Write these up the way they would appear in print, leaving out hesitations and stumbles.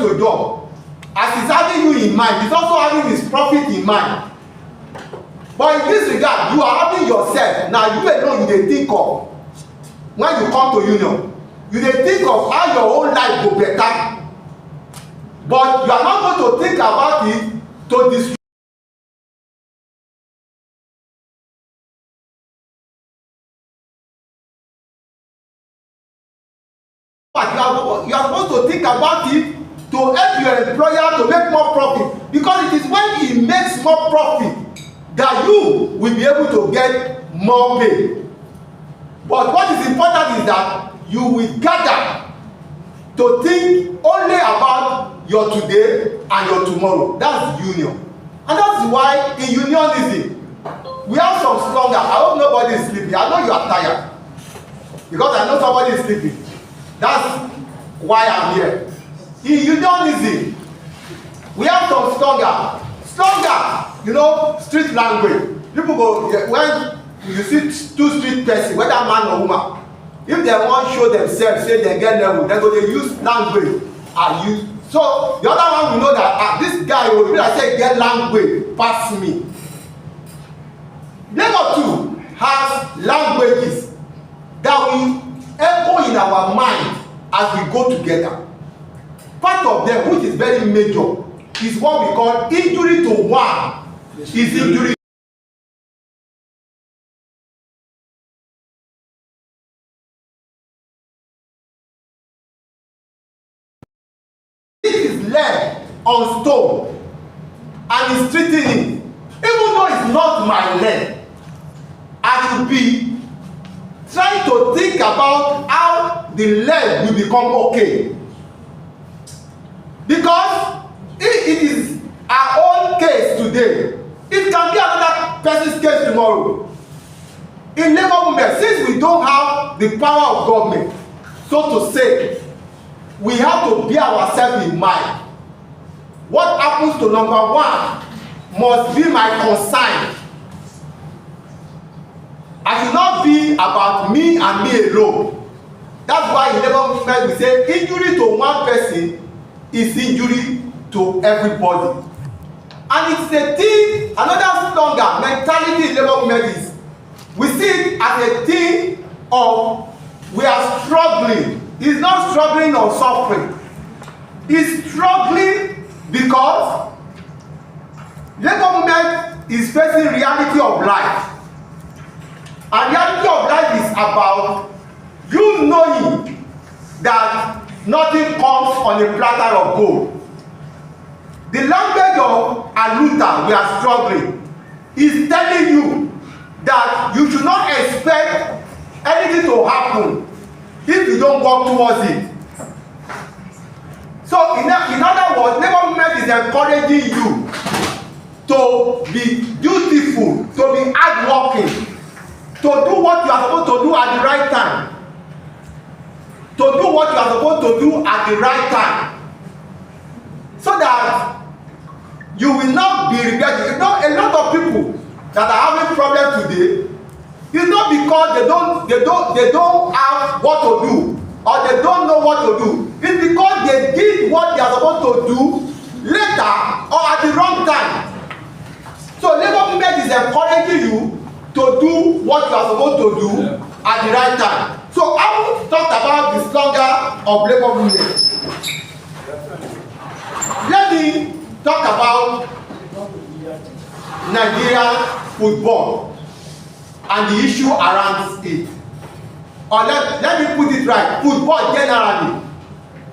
to job, as he's having you in mind, he's also having his profit in mind. But in this regard, you are having yourself. Now you alone, you dey think of when you come to union. You dey think of how your own life go better. But you are not going to think about it to destroy. You are supposed to think about it to help your employer to make more profit, because it is when he makes more profit that you will be able to get more pay. But what is important is that you will gather to think only about your today and your tomorrow. That's union. And that's why in unionism we have some slogan. I hope nobody is sleeping. I know you are tired, because I know somebody is sleeping. That's why I'm here. In unionism, we have some slogan. Slogan, you know, street language. People go, when you see two street person, whether man or woman, if they want to show themselves, say they get level, they go they use language and use. So the other one, we know that this guy will be like say get language pass me. Number two has languages that we echo in our mind as we go together. Part of them, which is very major, is what we call injury to one is injury. It is left on stone and is treating it. Even though it's not my leg, I should be trying to think about how the leg will become okay. Because if it is our own case today, it can be another person's case tomorrow. In labor movement, since we don't have the power of government, so to say, we have to bear ourselves in mind. What happens to number one must be my concern. I should not be about me and me alone. That's why in labor movement we say injury to one person is injury to everybody. And it's a thing, another stronger mentality in labor movement is, we see it as a thing of we are struggling. It's not struggling or suffering. It's struggling because labor movement is facing reality of life. And reality of life is about you knowing that nothing comes on a platter of gold. The language of Luther, we are struggling, is telling you that you should not expect anything to happen if you don't work towards it. So in other words, labor movement is encouraging you to be dutiful, to be hardworking, to do what you are supposed to do at the right time. To do what you are supposed to do at the right time. So that you will not be regretting. You know, a lot of people that are having problems today, it's not because they don't have what to do, or they don't know what to do. It's because they did what they are supposed to do later or at the wrong time. So labor movement is encouraging you to do what you are supposed to do at the right time. So I will talk about the slogan of labor movement. Let me talk about Nigerian football and the issue around it. Or let me put it right, football generally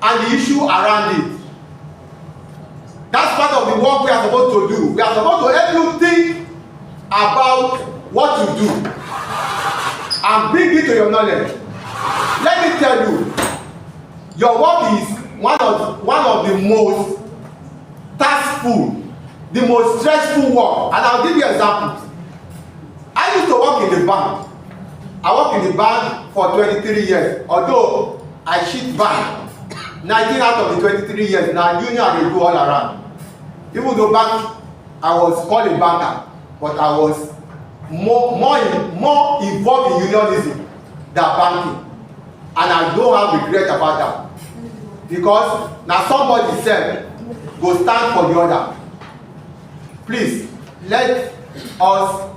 and the issue around it. That's part of the work we are supposed to do. We are supposed to help you think about what you do and bring it to your knowledge. Let me tell you, your work is one of the most taskful, the most stressful work. And I'll give you examples. I used to work in the bank. I worked in the bank for 23 years. Although I shift bank 19 out of the 23 years. Now union they do all around. Even though bank, I was called a banker, but I was more involved in unionism than banking. And I don't have regret about that. because na somebody sef go stand for the other. Please let us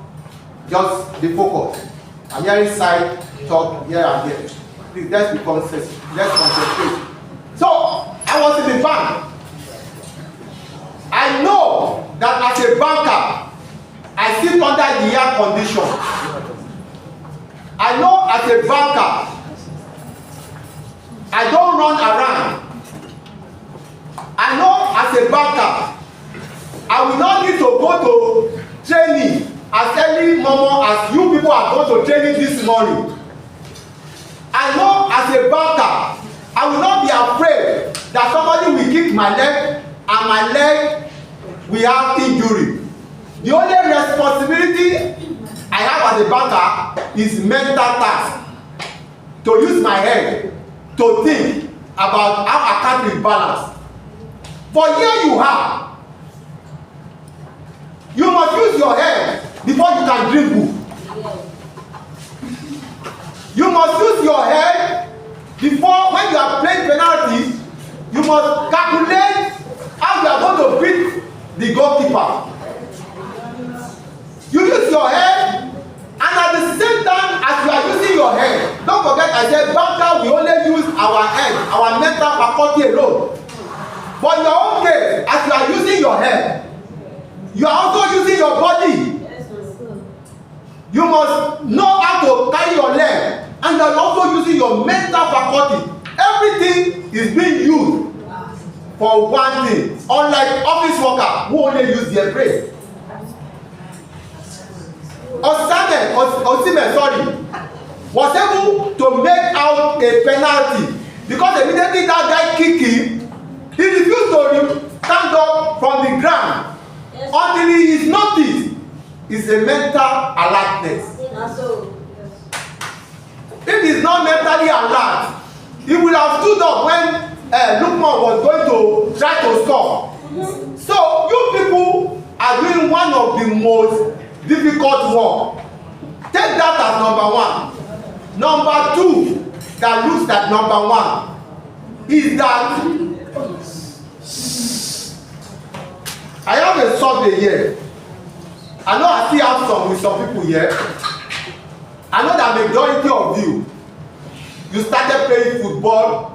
just dey focus. I'm hearing side talk here and there. Please let's concentrate. So I was in the bank. I know that as a banker, I sit under the air condition. I know as a banker, I don't run around. I know as a banker, I will not need to go to training as early morning as you people are going to training this morning. I know as a banker, I will not be afraid that somebody will kick my leg and my leg will have injury. The only responsibility I have as a banker is mental task. To use my head to think about how account will balance. But here you are. You must use your head before you can dribble. You must use your head before, when you are playing penalty, you must calculate how you are going to beat the goalkeeper. You use your head, and at the same time as you are using your head, don't forget I said banker we only use our head, our mental faculty alone. But in your own case, as you are using your head, you are also using your body. You must know how to carry your leg, and you are also using your mental faculty. Everything is being used for one thing, unlike office worker who only use their brain. Osimhen, was able to make out a penalty because immediately that guy kicked him, he refused to stand up from the ground until he is noticed. It's a mental alertness. If he's not mentally alert, he would have stood up when Lukman was going to try to score. So you people are doing one of the most difficult work. Take that as number one. Number two, that looks at number one, is that I have a survey here. I know I still have some with some people here. I know that majority of you started playing football.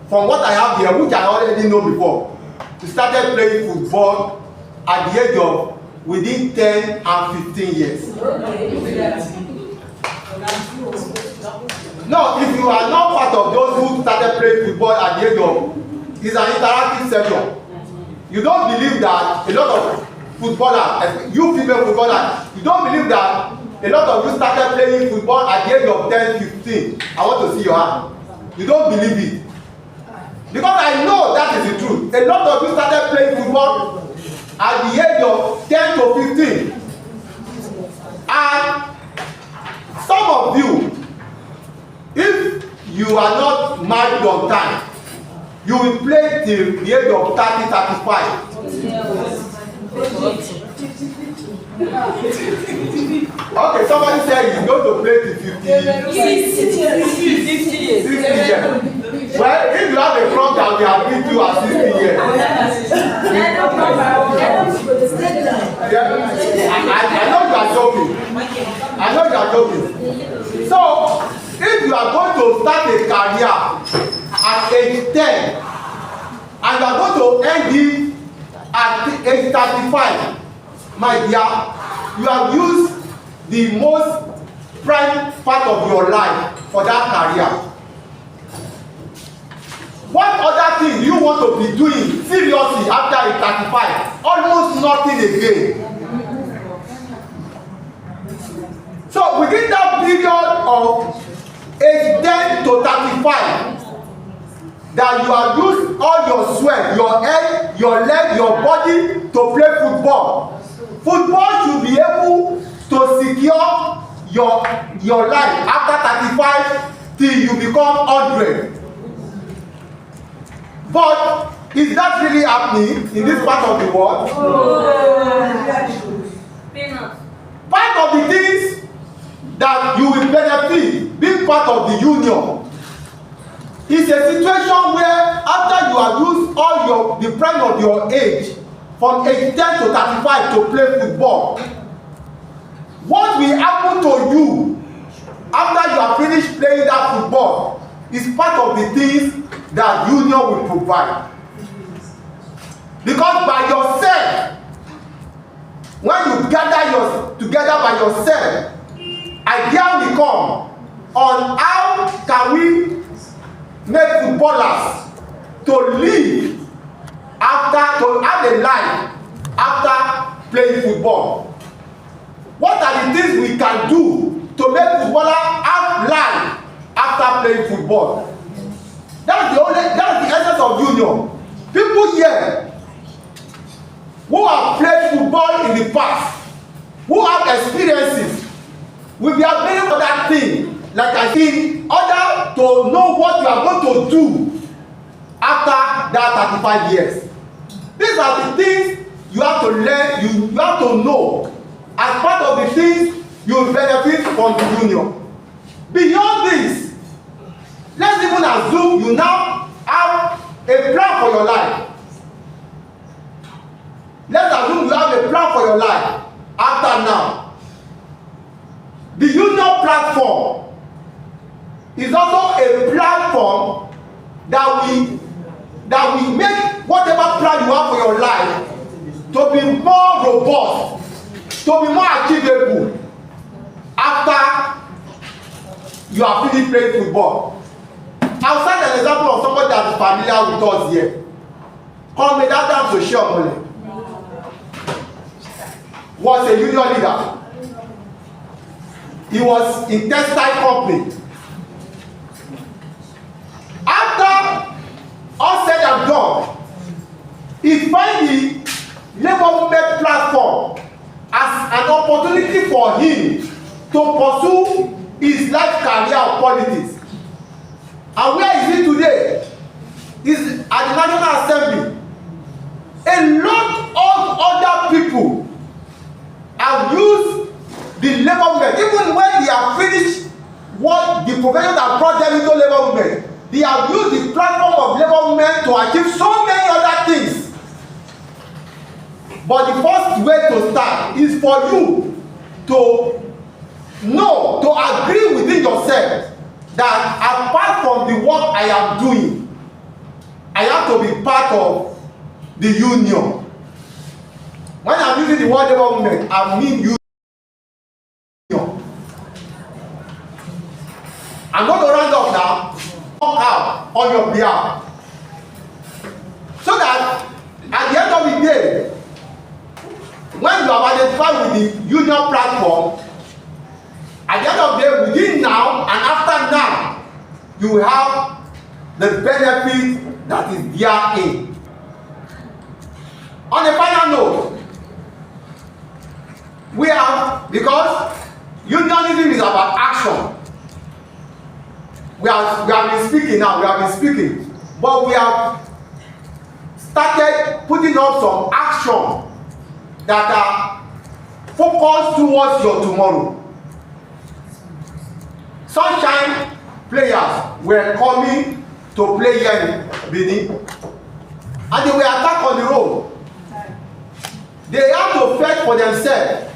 From what I have here, which I already know before, you started playing football at the age of within 10 and 15 years. No, if you are not part of those who started playing football at the age of, it's an interactive session. You don't believe that a lot of footballers, you female footballers, you don't believe that a lot of you started playing football at the age of 10, 15. I want to see your hand. You don't believe it. Because I know that is the truth. A lot of you started playing football at the age of 10 to 15. And some of you, if you are not married on time, you will play till the age of 30, 35. Okay, somebody said he's going to play till 50 years. Well, if you have a club that we have been to at 60 years, I know you are joking. I know you are joking. So, if you are going to start a career at age 10 and you are going to end it at age 35, my dear, you have used the most prime part of your life for that career. What other thing do you want to be doing seriously after age 35? Almost nothing again. So within that period of age 10 to 35, that you have used all your sweat, your head, your leg, your body to play football. Football should be able to secure your life after 35 till you become 100. But is that really happening in this part of the world? Part of the things that you will benefit being part of the union It's a situation where after you have used all the prime of your age, from age 10 to 35 to play football, what will happen to you after you have finished playing that football is part of the things that union will provide. Because by yourself, when you gather together by yourself, idea will come on how can we make footballers to live to have a life after playing football. What are the things we can do to make footballers have life after playing football? That's the essence of union. People here who have played football in the past, who have experiences, will be available for that thing, like I said, in order to know what you are going to do after that 35 years. These are the things you have to learn, you have to know as part of the things you will benefit from the union. Beyond this, let's even assume you now have a plan for your life. Let's assume you have a plan for your life after now. The union platform is also a platform that will make whatever plan you have for your life to be more robust, to be more achievable after you have finished playing football. I'll cite an example of somebody that is familiar with us here. Comrade Adams Oshiomhole was a union leader. He was in textile company. After all said and done, he find the labor movement platform as an opportunity for him to pursue his life career of politics. And where is he today? He's at the National Assembly. A lot of other people have used the labor movement, even when they have finished what the profession that brought them into labor movement. They have used the platform of labor movement to achieve so many other things. But the first way to start is for you to know, to agree within yourself that apart from the work I am doing, I have to be part of the union. When I'm using the word labor movement, I mean union. I'm going to round up now, walk out on your behalf, so that at the end of the day, when you have identified with the union platform, at the end of the day, within now and after now, you will have the benefit that is therein. On a final note, we have, because unionism is about action. We have been speaking now, but we have started putting up some action that are focused towards your tomorrow. Sunshine players were coming to play here in Benin, and they were attacked on the road. They have to fight for themselves.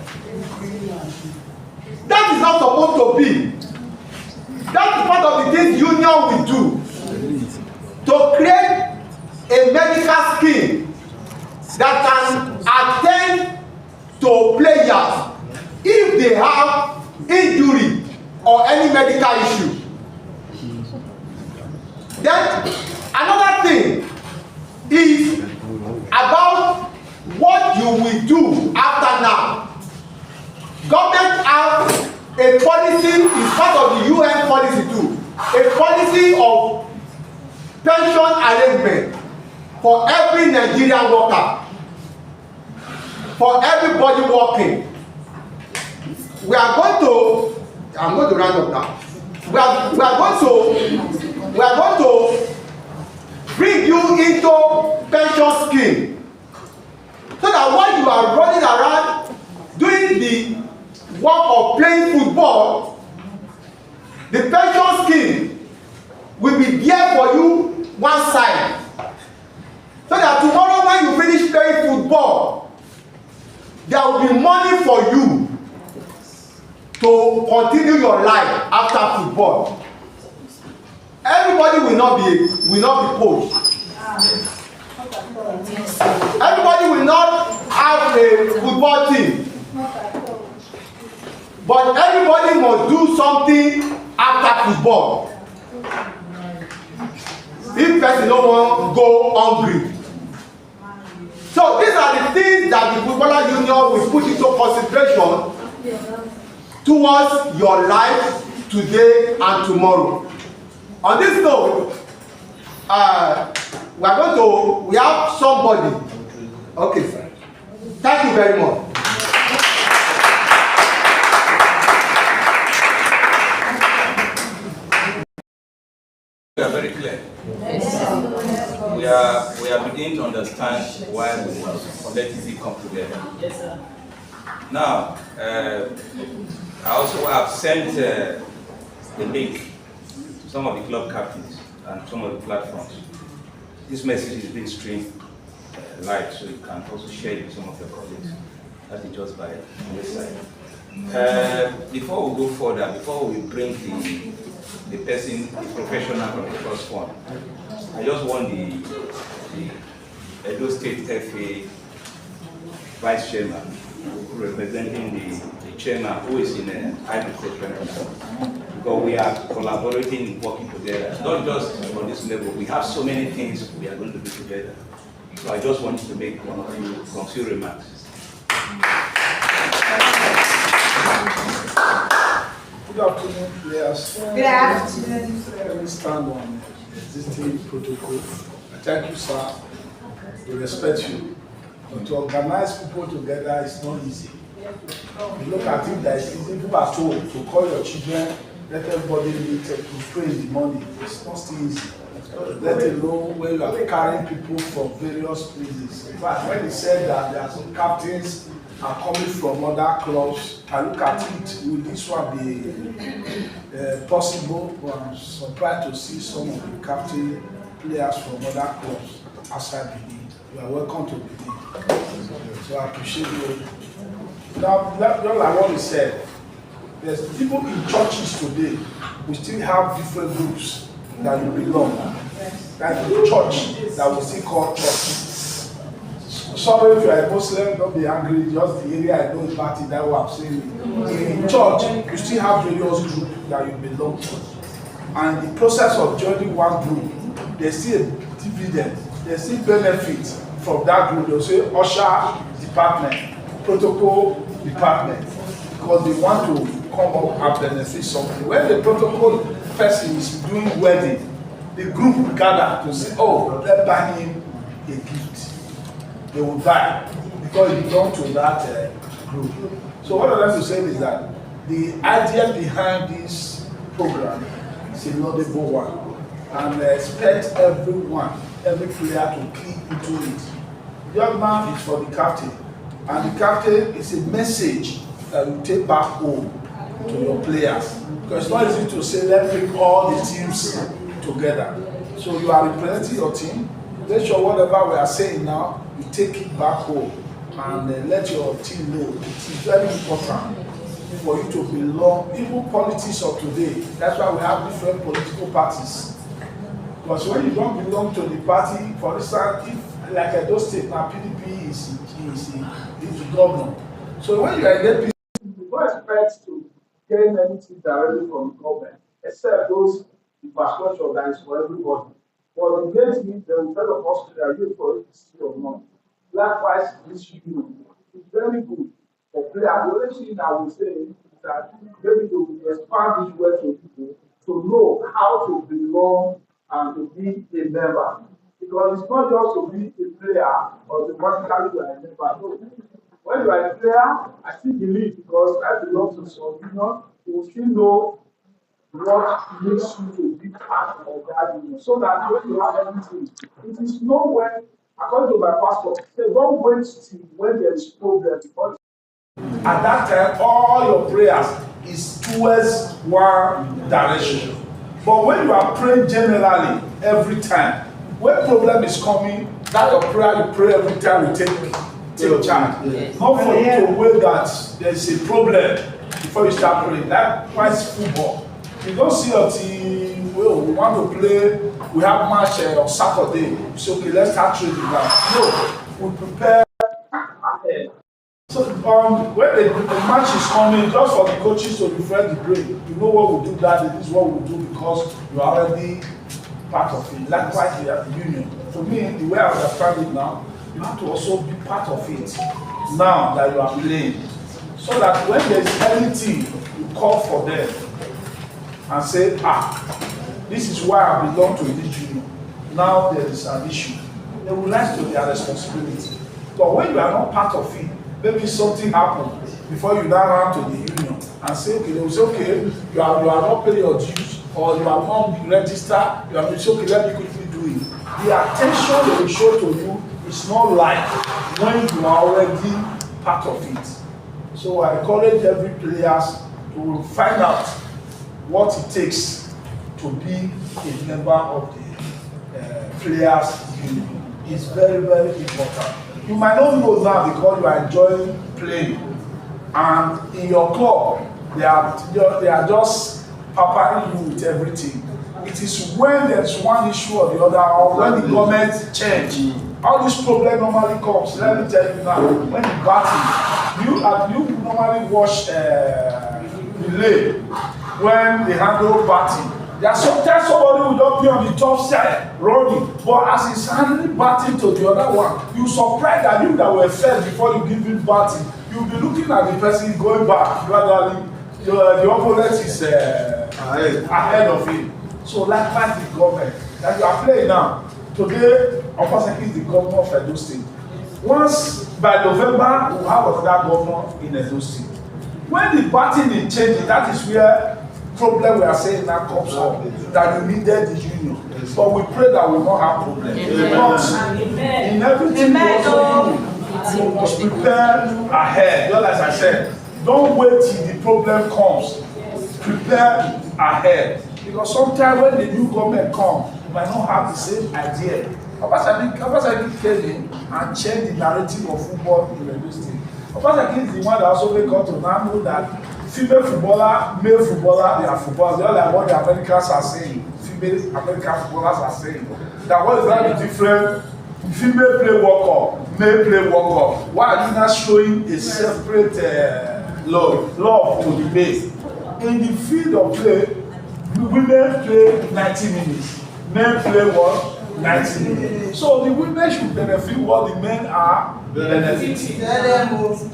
That is not supposed to be. That is part of the things union will do to create a medical scheme that can attend to players if they have injury or any medical issue. Then another thing is about what you will do after now. Government has a policy, is part of the UN policy too, a policy of pension arrangement for every Nigerian worker, for everybody working. We are going to, I'm going to round up now. We are going to bring you into pension scheme, so that while you are running around doing the work of playing football, the pension scheme will be there for you one side. So that tomorrow when you finish playing football, there will be money for you to continue your life after football. Everybody will not be coached. Everybody will not have a football team. But everybody must do something after football. If person no wan go hungry. So these are the things that the footballer union will put into consideration towards your life today and tomorrow. On this note, we have somebody. Okay, sir. Thank you very much. We are very clear. We are beginning to understand why we let it come together. Yes, sir. Now, I also have sent the link to some of the club captains and some of the platforms. This message is being streamed live, so you can also share it with some of your colleagues. That is just by this side. Before we go further, before we bring the person, the professional from the first one, I just want the Edo State FA Vice Chairman representing the chairman who is in a hybrid state right now. Because we are collaborating, working together, not just on this level. We have so many things we are going to do together. So I just wanted to make some few remarks. Good afternoon, players. Good afternoon. Let me stand on existing protocol. Thank you, sir. We respect you. But to organize people together is not easy. You look at it that it's easy. People are told to call your children, let everybody meet to pray in the morning. It's not still easy. Let alone when you are carrying people from various places. In fact, when he said that there are some captains are coming from other clubs, I look at it, will this one be possible? Well, I'm surprised to see some of the captain players from other clubs outside Benin. You are welcome to Benin. So I appreciate you. Now, just like what he said, there's people in churches today, we still have different groups that you belong. Like the church that we still call church. Sorry if you are a Muslim, don't be angry, just the area I know about it, that's what I'm saying. In church, you still have various groups that you belong to. And the process of joining one group, there's still a dividend, there's still benefit from that group. They'll say usher department, protocol department, because they want to come up and benefit something. When the protocol person is doing wedding, the group will gather to say, oh, let's buy him a gift. They will buy because it belongs to that group. So what I want to say is that the idea behind this program is a laudable one, and I expect everyone, every player to key into it. The young man is for the captain, and the captain is a message that you take back home to your players. Because it's not easy to say, let's bring all the teams together. So you are representing your team. Make sure whatever we are saying now, you take it back home and let your team know. It is very important for you to belong. Even politics of today, that's why we have different political parties. Because when you don't belong to the party, for instance, if like Edo State now PDP is the governor. So when you are in APC, you don't expect to gain anything directly from the government, except those infrastructure that is for everybody. But the great thing, they will tell us that are used for APC or not. Likewise, this union is very good for players. The only thing I will say is that maybe they will expand this way to people to know how to belong and to be a member. Because it's not just to be a player or automatically you are a member. No. When you are a player, I still believe because I belong to some union, you will still know what makes you to be part of that union. So that when you have everything, it is nowhere, according to my pastor, they don't wait till when there is problem. Because at that time, all your prayers is towards one direction. But when you are praying generally every time, when problem is coming, that your prayer you pray every time will take charge. Yes. Not for you to wait that there is a problem before you start praying. Likewise, football. You don't see your team, well, we want to play, we have match on Saturday. You say, okay, let's start training now. No, we prepare. So when the match is coming, just for the coaches to refresh the brain, you know what we do that, this is what we do because you are already part of it. Likewise, we have the union. For me, the way I understand it now, you have to also be part of it now that you are playing. So that when there is anything, you call for them and say, this is why I belong to this union. Now there is an issue. They will rise to their responsibility. But when you are not part of it, maybe something happens before you now run to the union and say, okay, they will say, okay, you are not paying your dues or you are not registered, you have to say, okay, let me quickly do it. The attention they will show to you is not like when you are already part of it. So I encourage every player to find out what it takes to be a member of the players union. It's very, very important. You might not know now because you are enjoying playing, and in your club they are just pampering you with everything. It is when there's one issue or the other, or when the government change, all this problem normally comes. Let me tell you now, when you batting, you normally watch relay when they handle batting. There are sometimes somebody will not be on the top side running, but as he's handling batting to the other one, you surprise that you that were first before you give him batting. You'll be looking at the person going back gradually. The opponent is ahead of him. So likewise the government that you are playing now. Today, Obaseki is the governor of Edo State. Once by November, we'll have another governor in Edo State. When the batting is changing, that is where problem we are saying now comes up, that you needed the union. But we pray that we will not have problems. But in everything you must prepare ahead. Just as I said, don't wait till the problem comes. Prepare ahead. Because sometimes when the new government comes, you might not have the same idea. Obaseki came in and changed the narrative of football in the state. Obaseki is the one that also made us to now know that female footballer, male footballer, they are footballers. They are like what the Americans are saying. Female American footballers are saying. That what is very different. Female play World Cup, male play World Cup. Why are you not showing a separate love to the male? In the field of play, women play 90 minutes. Men play what? 90 minutes. So the women should benefit what the men are benefiting.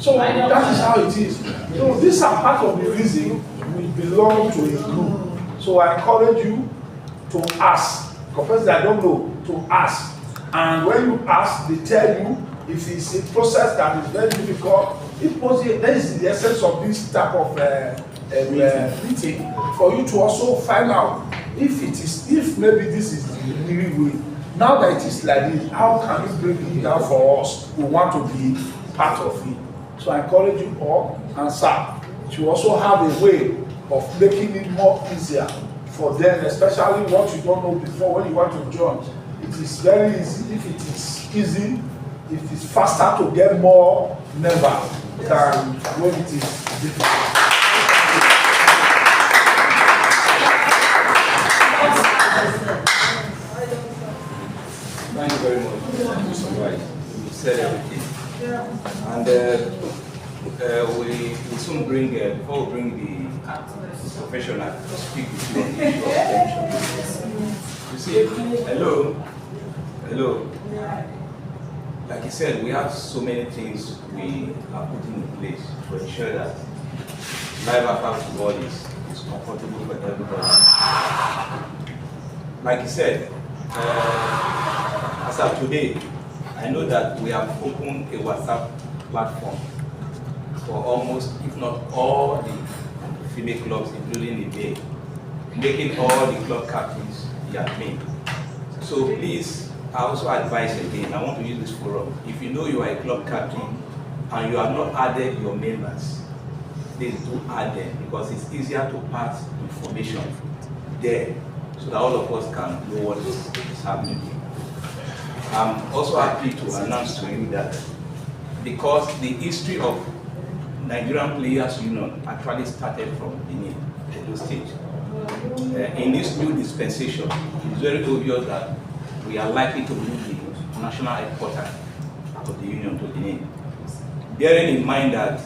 So that is how it is. So these are part of the reason we belong to a group. So I encourage you to ask. Because I don't know, to ask. And when you ask, they tell you if it's a process that is very difficult. That is the essence of this type of meeting, for you to also find out if maybe this is the real way. Now that it is like this, how can you break it down for us who want to be part of it? So I encourage you all and sir to also have a way of making it more easier for them, especially what you don't know before when you want to join. It is very easy. If it is easy, it is faster to get more members than when it is difficult. Thank you very much. Right. You said everything. And we soon bring, before we bring the professional to speak with you on the issue of pension. You see, hello. Like you said, we have so many things we are putting in place to ensure that life after football is comfortable for everybody. Like you said, as of today, I know that we have opened a WhatsApp platform for almost, if not all the female clubs, including the male, making all the club captains their men. So please, I also advise again, I want to use this forum. If you know you are a club captain and you have not added your members, please do add them because it's easier to pass information there so that all of us can know what is happening. I'm also happy to announce to you that because the history of Nigerian Players Union actually started from Benin, Edo State. In this new dispensation, it's very obvious that we are likely to move the national headquarters of the union to Benin. Bearing in mind that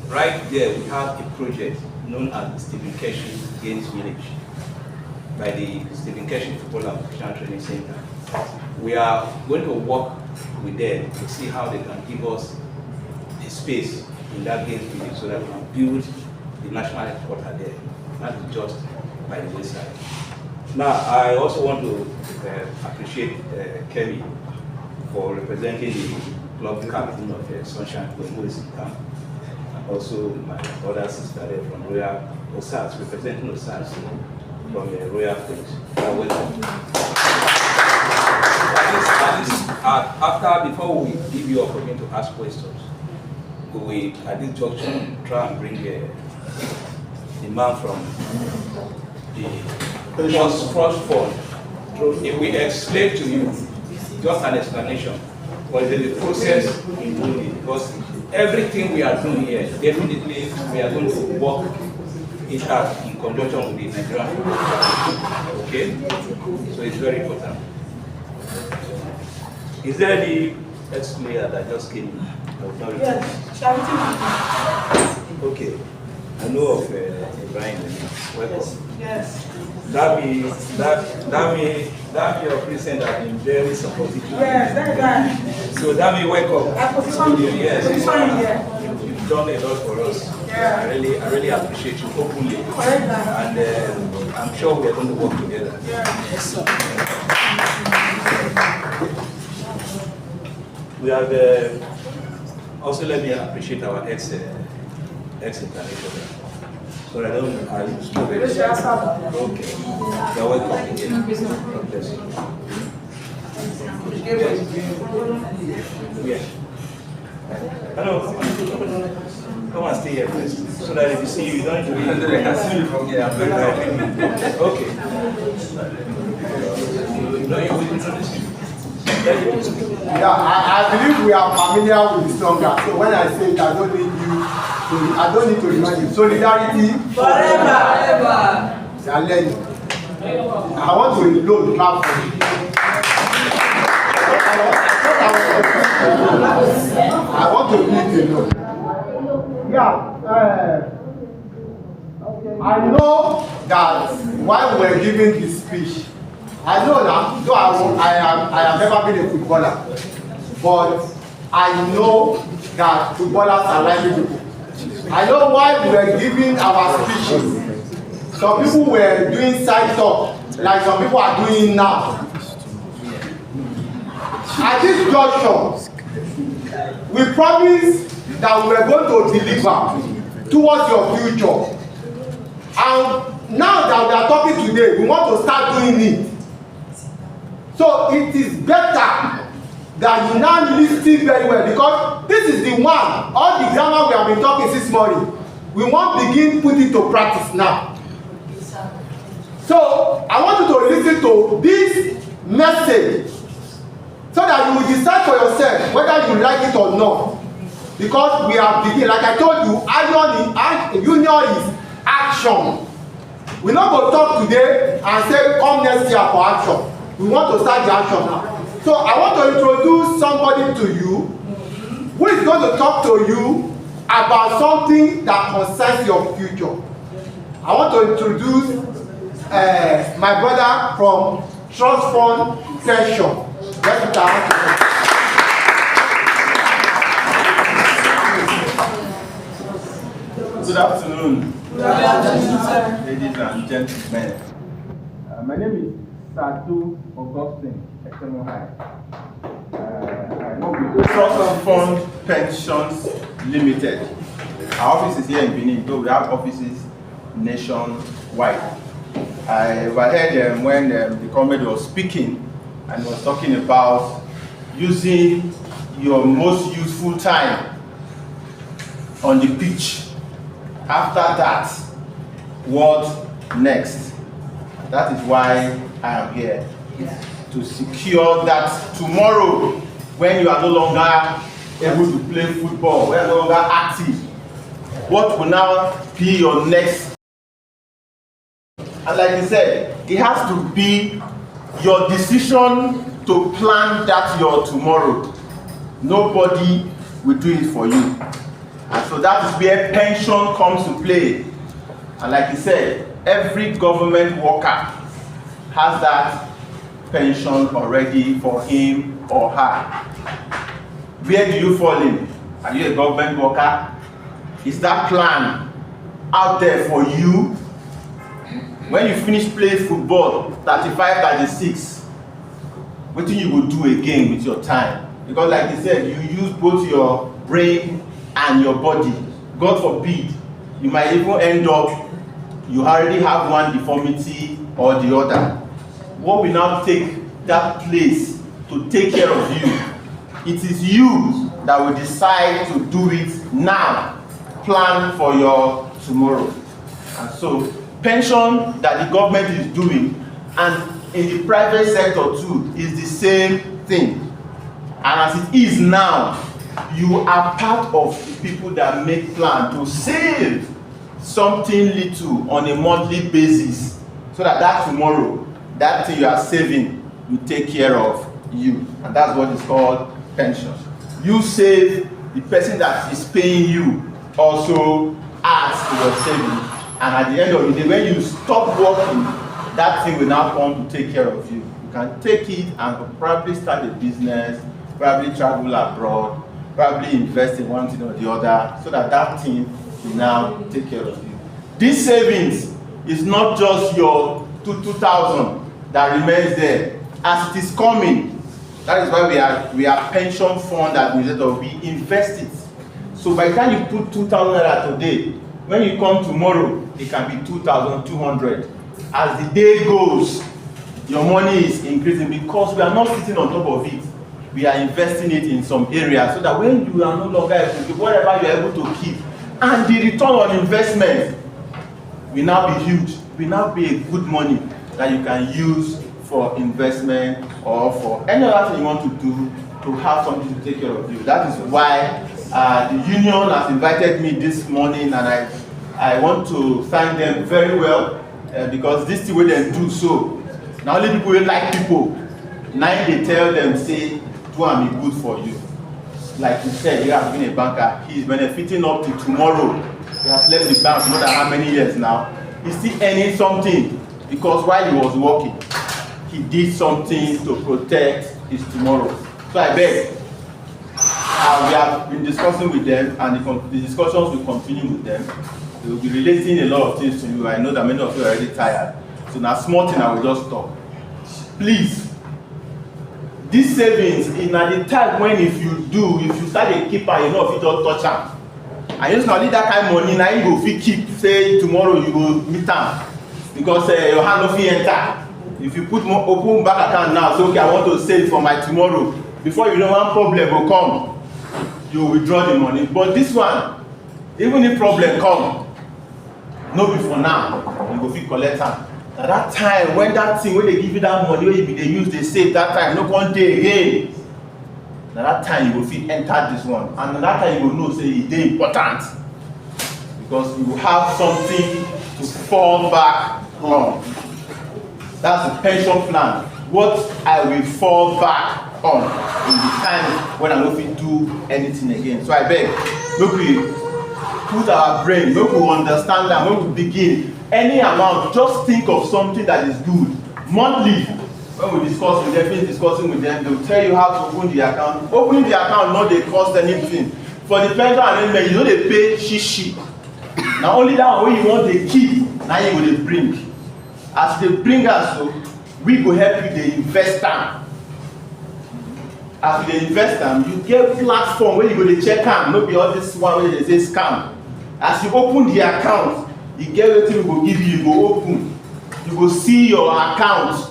right there we have a project known as the Stephen Keshi Games Village by the Stephen Keshi Football and Professional Training Center. We are going to work with them to see how they can give us a space in that games village so that we can build the national headquarters there, not just by the wayside. Now, I also want to appreciate Kemi for representing the club captain of Sunshine who is in camp, and also my other sister there from Royal Osas, representing Osas from the Royal Place. After, before we give you opportunity to ask questions, we will, at this junction, try and bring the man from the first fund. If we explain to you, just an explanation, but the process in doing it, because everything we are doing here, definitely we are going to work it out in conjunction with the Nigerian people. Okay? So it's very important. Is there any ex-player that just came in? Yes. Okay. I know of Ibrahim. Welcome. Yes. That your present has been very supportive. Yes, that guy. So Dami, welcome. Yes. You've done a lot for us. Yeah. I really appreciate you openly. And I'm sure we are going to work together. Yes. We have also, let me appreciate our ex-international. So I don't speak very okay. You're welcome again. God bless you. Yeah. Hello. Come and stay here first. So that if you see you, you don't need to be. They can see you from here. I'm very happy. Okay. Yeah, I believe we are familiar with the song. So when I say it, I don't need to remind you. Solidarity Forever. They are learning. I want to load clap for you. I want to leave you alone. Yeah. I know that while we're giving this speech, I know that though I have never been a footballer, but I know that footballers are lively people. I know while we were giving our speeches, some people were doing side talk, like some people are doing now. At this junction, we promised that we were going to deliver towards your future. And now that we are talking today, we want to start doing it. So it is better that you now listen very well, because this is the one, all the grammar we have been talking this morning, we want to begin put it to practice now. So I want you to listen to this message so that you will decide for yourself whether you like it or not. Because we are beginning, like I told you, union is action. We're not going to talk today and say come next year for action. We want to start the action now. So I want to introduce somebody to you who is going to talk to you about something that concerns your future. I want to introduce my brother from Trust Fund Pension. Good afternoon. Good afternoon, sir. Ladies and gentlemen. My name is Sadu Augustine Ekemohai. I work with Trust Fund Pensions Limited. Our office is here in Benin, though we have offices nationwide. I overheard when the comrade was speaking and was talking about using your most useful time on the pitch. After that, what next? That is why I am here, to secure that tomorrow, when you are no longer able to play football, when you are no longer active, what will now be your next? And like I said, it has to be your decision to plan that your tomorrow. Nobody will do it for you. And so that is where pension comes to play. And like I said, every government worker has that pension already for him or her. Where do you fall in? Are you a government worker? Is that plan out there for you? When you finish playing football, 35, 36, what do you will do again with your time? Because like I said, you use both your brain and your body. God forbid, you might even end up, you already have one deformity or the other. What will now take that place to take care of you? It is you that will decide to do it now. Plan for your tomorrow. And so, pension that the government is doing, and in the private sector too, is the same thing. And as it is now, you are part of the people that make plan to save something little on a monthly basis, so that tomorrow, that thing you are saving will take care of you. And that's what is called pension. You save, the person that is paying you also adds to your savings. And at the end of the day, when you stop working, that thing will now come to take care of you. You can take it and probably start a business, probably travel abroad, probably invest in one thing or the other, so that that thing will now take care of you. This savings is not just your 2,000 that remains there. As it is coming, that is why we are pension fund administrator. We invest it. So by the time you put 2,000 naira today, when you come tomorrow, it can be 2,200. As the day goes, your money is increasing because we are not sitting on top of it. We are investing it in some areas so that when you are no longer able to, whatever you are able to keep, and the return on investment will now be huge, will now be a good money that you can use for investment or for any other thing you want to do to have something to take care of you. That is why the union has invited me this morning, and I want to thank them very well because this thing wey dem do so, na only people wey like people, now they tell them say do am e good for you. Like you said, you have been a banker, he is benefiting up to tomorrow. He has left the bank more than how many years now? He's still earning something because while he was working, he did something to protect his tomorrow. So I beg, we have been discussing with them, and the discussions will continue with them. They will be relating a lot of things to you. I know that many of you are already tired. So now small thing I will just stop. Please, this savings is at the time when if you start a keeper, you know if you don't touch am. And just now leave that kind of money, now you go fit keep, say tomorrow you go meet am. Because your hand no fit enter. If you put more open bank account now, so okay, I want to save for my tomorrow. Before you know one problem will come, you withdraw the money. But this one, even if problem come, no be for now, you go fit collect am. At that time, when that thing, when they give you that money, when they use, they save that time, no one day again. At that time, you will fit enter this one. And at that time, you will know, say, it's very important. Because you will have something to fall back on. That's the pension plan. What I will fall back on in the time when I don't fit do anything again. So I beg, look, we put our brain, look, we understand that when we begin any amount, just think of something that is good. Monthly, when we discuss with them, finish discussing with them, they will tell you how to open the account. Opening the account, not they cost anything. For the pension arrangement, you know they pay shishi. Now only that one you want to keep, now you will bring. As they bring us, so we go help you the investor. As the investor, you get platform where you go to check am, no be all this one where they say scam. As you open the account, you get wetin we go give you, you go open. You go see your account.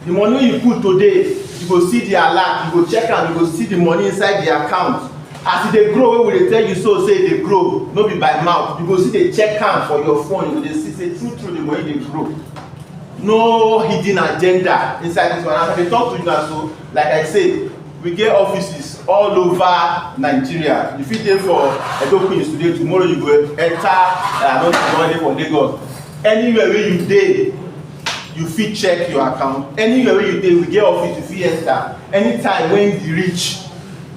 The money you put today, you go see the alert, you go check am, you go see the money inside the account. As they grow, wey we dey tell you so say they grow, no be by mouth. You go see the check am for your phone, you go dey see say true the money dey grow. no hidden agenda inside this one. As I talk to you now, so like I say, we get offices all over Nigeria. If you dey for Edo Queens today, tomorrow you go enter for Lagos. Anywhere where you dey, you fit check your account. Anywhere where you dey, we get office, you fit enter. Anytime when you reach,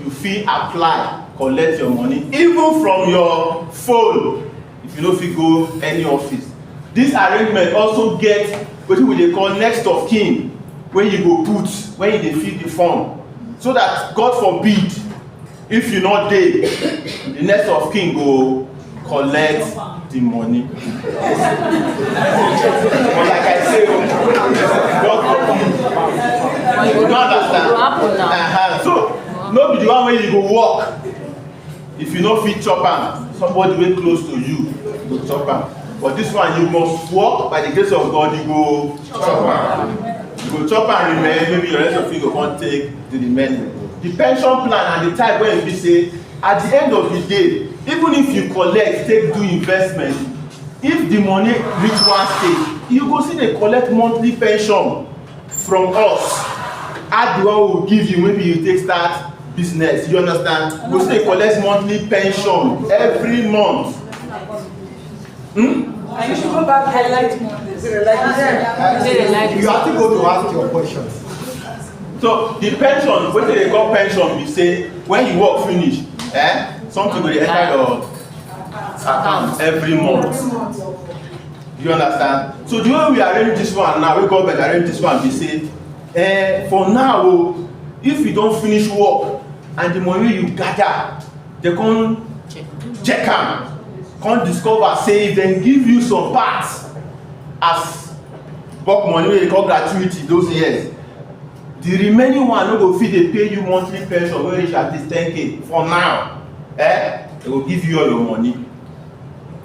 you fit apply, collect your money, even from your phone. If you no fit go any office. This arrangement also get wetin we dey call next of kin, when you go put when you dey fill the form, so that God forbid if you not dey, the next of kin go collect the money. But like I say, God forbid. You don't understand? So no be the one where you go work. If you no fit chop am, somebody wey close to you go chop am. But this one, you must work by the grace of God, you go chop am. You go chop and remain, maybe your rest of you go come take to the menu. The pension plan and the type where you say, at the end of the day, even if you collect, take do investment, if the money reach one stage, you go see they collect monthly pension from us. Add the one we will give you, maybe you take start business, you understand? You go see they collect monthly pension every month. And you should go back highlight more. You have to go to ask your questions. So the pension, what they call pension, we say when you work finish, something will enter your account every month. You understand? So the way we arrange this one now, we government arrange this one, we say, for now, if you don't finish work and the money you gather, they come check them. Can't discover, say, then give you some parts as bulk money wey they call gratuity those years. The remaining one no go fit dey pay you monthly pension wey reach at least 10k for now. They will give you all your money.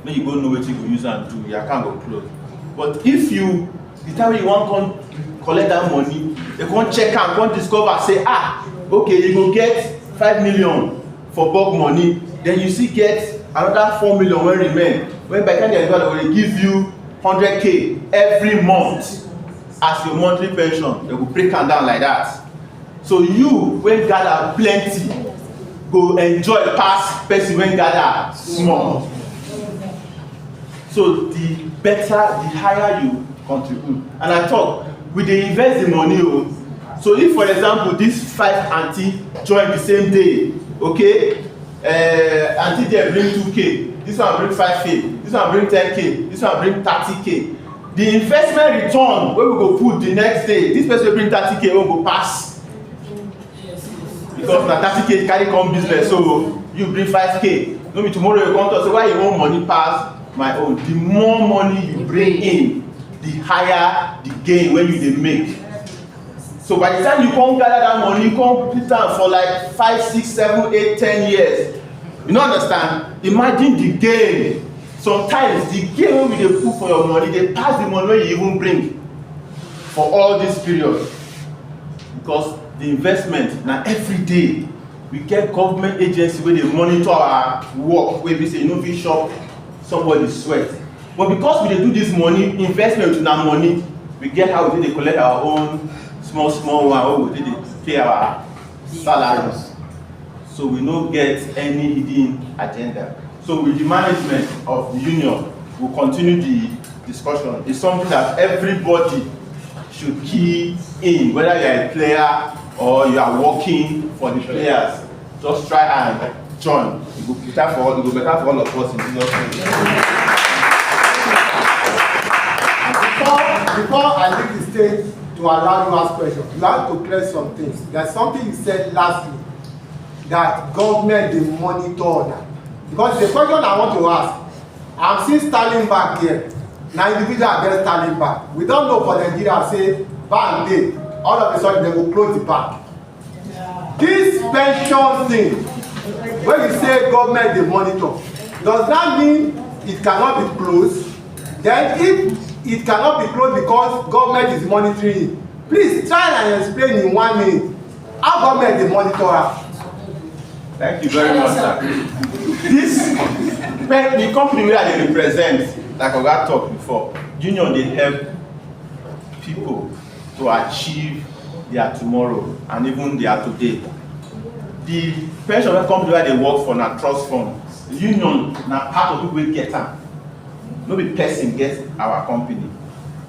Then you go know what you go use and do. Your account go close. But if you, the time you want come collect that money, they can't check and can't discover, say, okay, you go get 5 million for bulk money. Then you still get another 4 million when remain. When by the time they will give you 100k every month as your monthly pension, they will break them down like that. So you, when gather plenty, go enjoy past person when gather small. So the better, the higher you contribute. And I talk, we dey invest the money. So if, for example, these 5 auntie join the same day, okay? Auntie there bring 2k, this one bring 5k, this one bring 10k, this one bring 30k. The investment return wey we go put the next day, this person bring 30k wey go pass. Because na 30k carry come business, so you bring 5k. No be tomorrow you come to say why your own money pass my own. The more money you bring in, the higher the gain when you dey make. So by the time you come gather that money, you come put am for like 5, 6, 7, 8, 10 years. You don't understand? Imagine the gain. Sometimes the gain wey we dey put for your money, they pass the money wey you even bring for all this period. Because the investment na every day. We get government agency where they monitor our work, where we say no fit shop somebody sweat. But because we dey do this money, investment with our money, we get how we dey collect our own small one, we dey pay our salaries. So we no get any hidden agenda. So with the management of the union, we'll continue the discussion. It's something that everybody should key in, whether you are a player or you are working for the players. Just try and join. It will be better for all of us in Jesus' name. Before I leave the stage to allow you ask questions, you have to clear some things. There's something you said last week that government dey monitor that. Because the question I want to ask, I'm seeing Sterling Bank here. Now individual get Sterling Bank. We don't know for Nigeria say bank dey. All of a sudden they will close the bank. This pension thing, when you say government dey monitor, does that mean it cannot be closed? Then if it cannot be closed because government is monitoring it, please try and explain in 1 minute how government dey monitor am. Thank you very much, sir. This, the company where they represent, like I talked before, union they help people to achieve their tomorrow and even their today. The pension company where they work for na trust fund. Union na part of people wey get am. No be person get our company.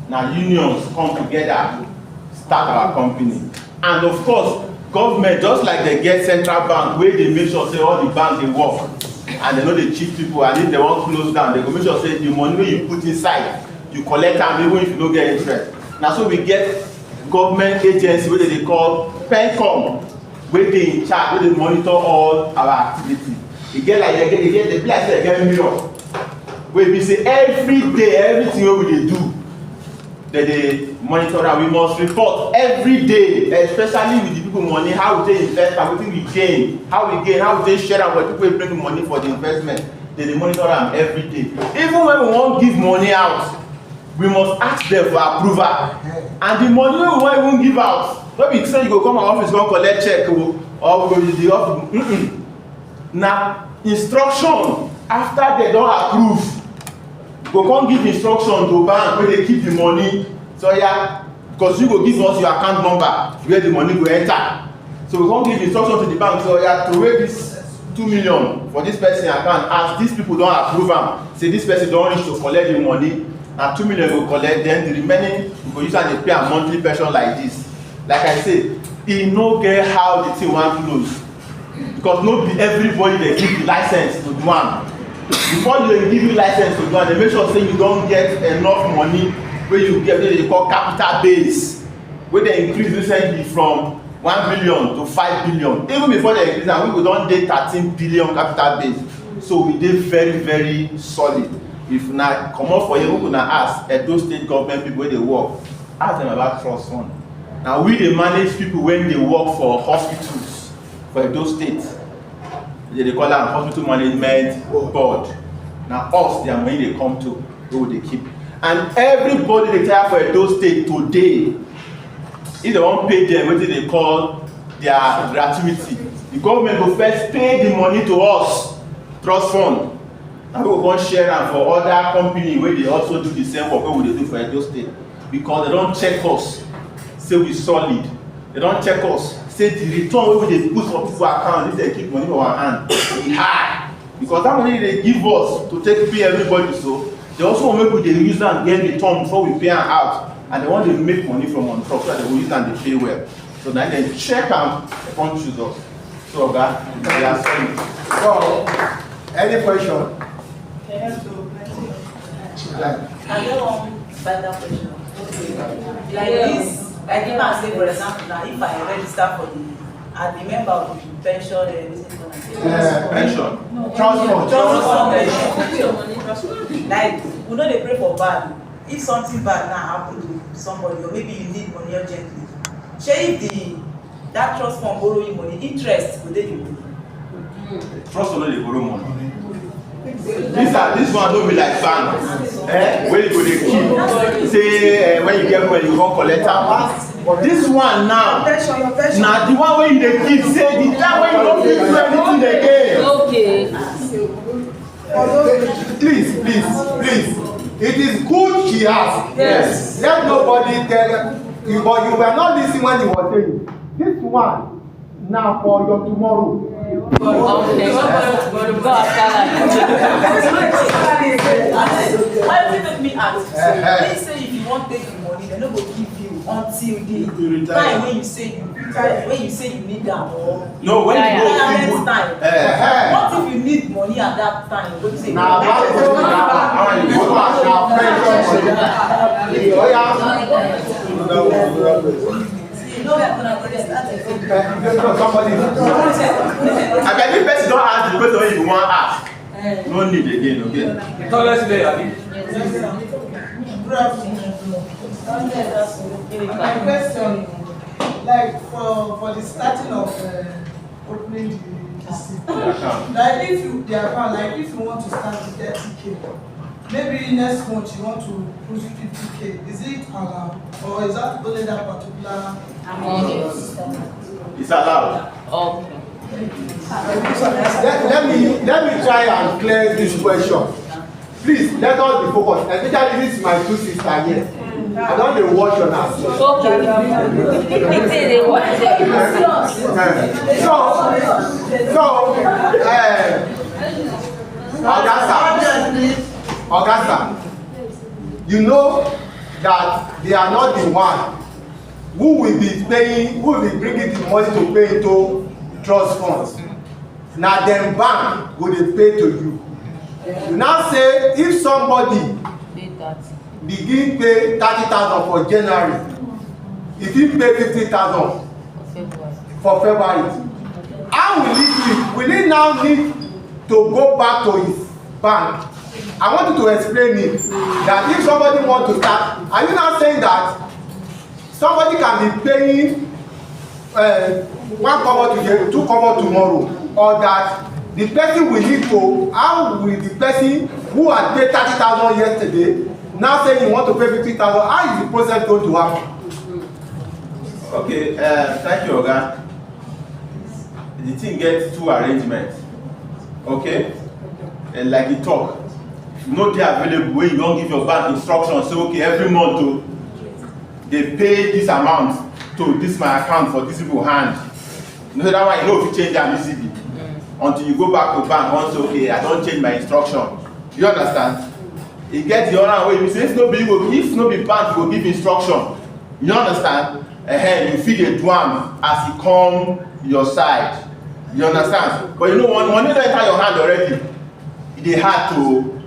Na unions come together start our company. And of course, government, just like they get central bank wey dey make sure say all the banks dey work and they no dey cheat people, and if they wan close down, they go make sure say the money wey you put inside, you collect am even if you no get interest. Na so we get government agency wey dey call PENCOM, wey dey in charge, wey dey monitor all our activity. E get like dey be like say they get mirror wey be say every day everything wey we dey do they monitor am. We must report every day, especially with the people money, how we take invest and wetin we gain, how we take share am with people wey bring money for the investment. They monitor am every day. Even when we wan give money out, we must ask them for approval. And the money wey we wan even give out, no be say you go come our office go collect check or we go use the office. Na instruction after they don approve, go come give instruction to bank wey dey keep the money. So yeah, because you go give us your account number where the money go enter. So we come give instruction to the bank. So yeah, to wait this 2 million for this person account, as these people don approve am, say this person don reach to collect the money, and 2 million go collect, then the remaining we go use am dey pay am monthly pension like this. Like I say, e no get how the thing wan close, because no be everybody dey give the license to do am. Before they give you license to do am, they make sure say you don get enough money wey you get, wey they call capital base, wey they increase recently from 1 billion to 5 billion. Even before they increase am, we go don dey 13 billion capital base. So we dey very very solid. If na comot for here, we go na ask Edo state government people wey dey work, ask them about trust fund. Na we dey manage people when they work for hospitals for Edo state. They call am hospital management board. Na us their money dey come to, wey we dey keep. And everybody dey tire for Edo state today, if they wan pay them wetin they call their gratuity, the government go first pay the money to us, trust fund. And we go come share am for other company wey dey also do the same work wey we dey do for Edo state, because they don check us say we solid. They don check us say the return wey we dey put for people account if they keep money for our hand e high, because that money they give us to take pay everybody. So they also want make we dey use am get return before we pay am out, and they want to make money from on top so that they will use am dey pay well. So now they check am, they come choose us. So oga, they are solid. So any question? I don't want better question. Like this, like if I say for example now, if I register for the, I'm a member of the pension Pension. Transport. Like we know they pray for bad. If something bad now happen to somebody, or maybe you need money urgently, shey if that trust fund borrow you money, interest go dey you. Trust fund no dey borrow money. This one don't be like bank. Where you go dey keep. Say when you get money, you won't collect am. This one now, now the one where you dey keep, say the time when you don't fit do anything again. Okay. Please. It is good she asked. Yes. Let nobody tell you, but you were not listening when he was saying. This one now for your tomorrow. Why do you make me ask? They say if you want to take the money, they no go give you until the time when you say you need them. No, when you go next time. What if you need money at that time? What do you say? I can if person don't ask the question when you want to ask. No need again, okay? Let's play, Abi. My question, like for the starting of opening the account, like if you want to start with 30K, maybe next month you want to push 50K, is it allowed, or is that only that particular amount? It's allowed. Okay. Let me try and clear this question. Please let us be focused. Especially this is my two sisters here. I don't dey watch your now. Okay. They watch Augusta, you know that they are not the one who will be paying, who will be bringing the money to pay into trust funds. Na dem bank go dey pay to you. You now say if somebody begin pay 30,000 for January, if he pay 50,000 for February, how will he do? Will he now need to go back to his bank? I want you to explain it that if somebody want to start, are you now saying that somebody can be paying one cover today, two cover tomorrow, or that the person will need to, how will the person who had paid 30,000 yesterday now say he want to pay 50,000? How is the process going to happen? Okay, thank you, Oga. The thing gets two arrangements. Okay, and like you talk, if you know they are available, where you don't give your bank instructions, say okay, every month they pay this amount to this my account for this people hand. You know that one, you know if you change them easily. Until you go back to bank and say, okay, I don't change my instruction. You understand? It gets the other way. You say, if no be bank, you go give instruction. You understand? You feel the drum as it come your side. You understand? But you know, when money don't enter your hand already, they hard to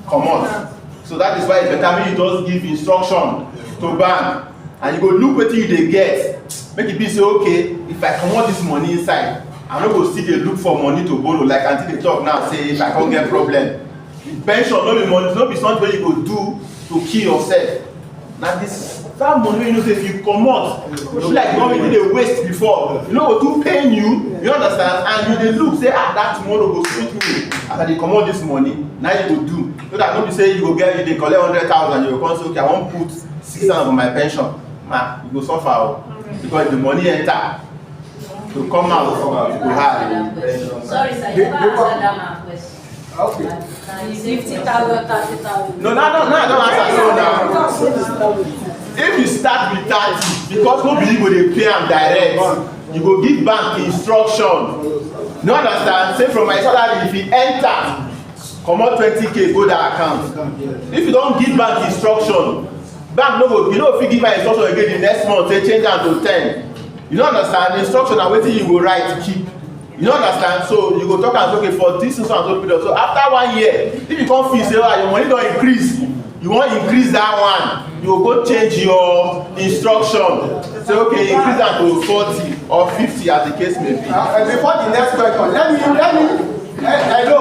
come out. So that is why it's better you just give instruction to bank. And you go look what you they get. Make it be say, okay, if I come out this money inside, I'm not going to still look for money to borrow like until they talk now, say if I can't get problem. Pension, no be money, no be something where you go do to kill yourself. Now that money, you know, if you come out, you like money did waste before. You know what to pay you understand? And you they look, say, that tomorrow go suit me. After they come out this money, now you go do. So that nobody say you go get, you they collect 100,000, you go come say, okay, I want to put 6,000 for my pension. Man, you go suffer because the money enter. To come out to hard. Sorry, sir, you never answered that my question. Okay. 50,000, 30,000. No, don't answer so now. If you start with 30, because nobody will pay them direct, you go give bank instruction. You understand? Say from my salary, if you enter, come out 20K, go that account. If you don't give bank instruction, bank no go, you know if you give my instruction again the next month, they change that to 10. You don't understand? The instruction and waiting you go write to keep. You don't understand? So you go talk and say, okay, for this and so period. So after 1 year, if you come feel say, oh, your money don't increase, you want to increase that one, you will go change your instruction. Say, okay, increase that to 40 or 50 as the case may be. Before the next question, let me, hello,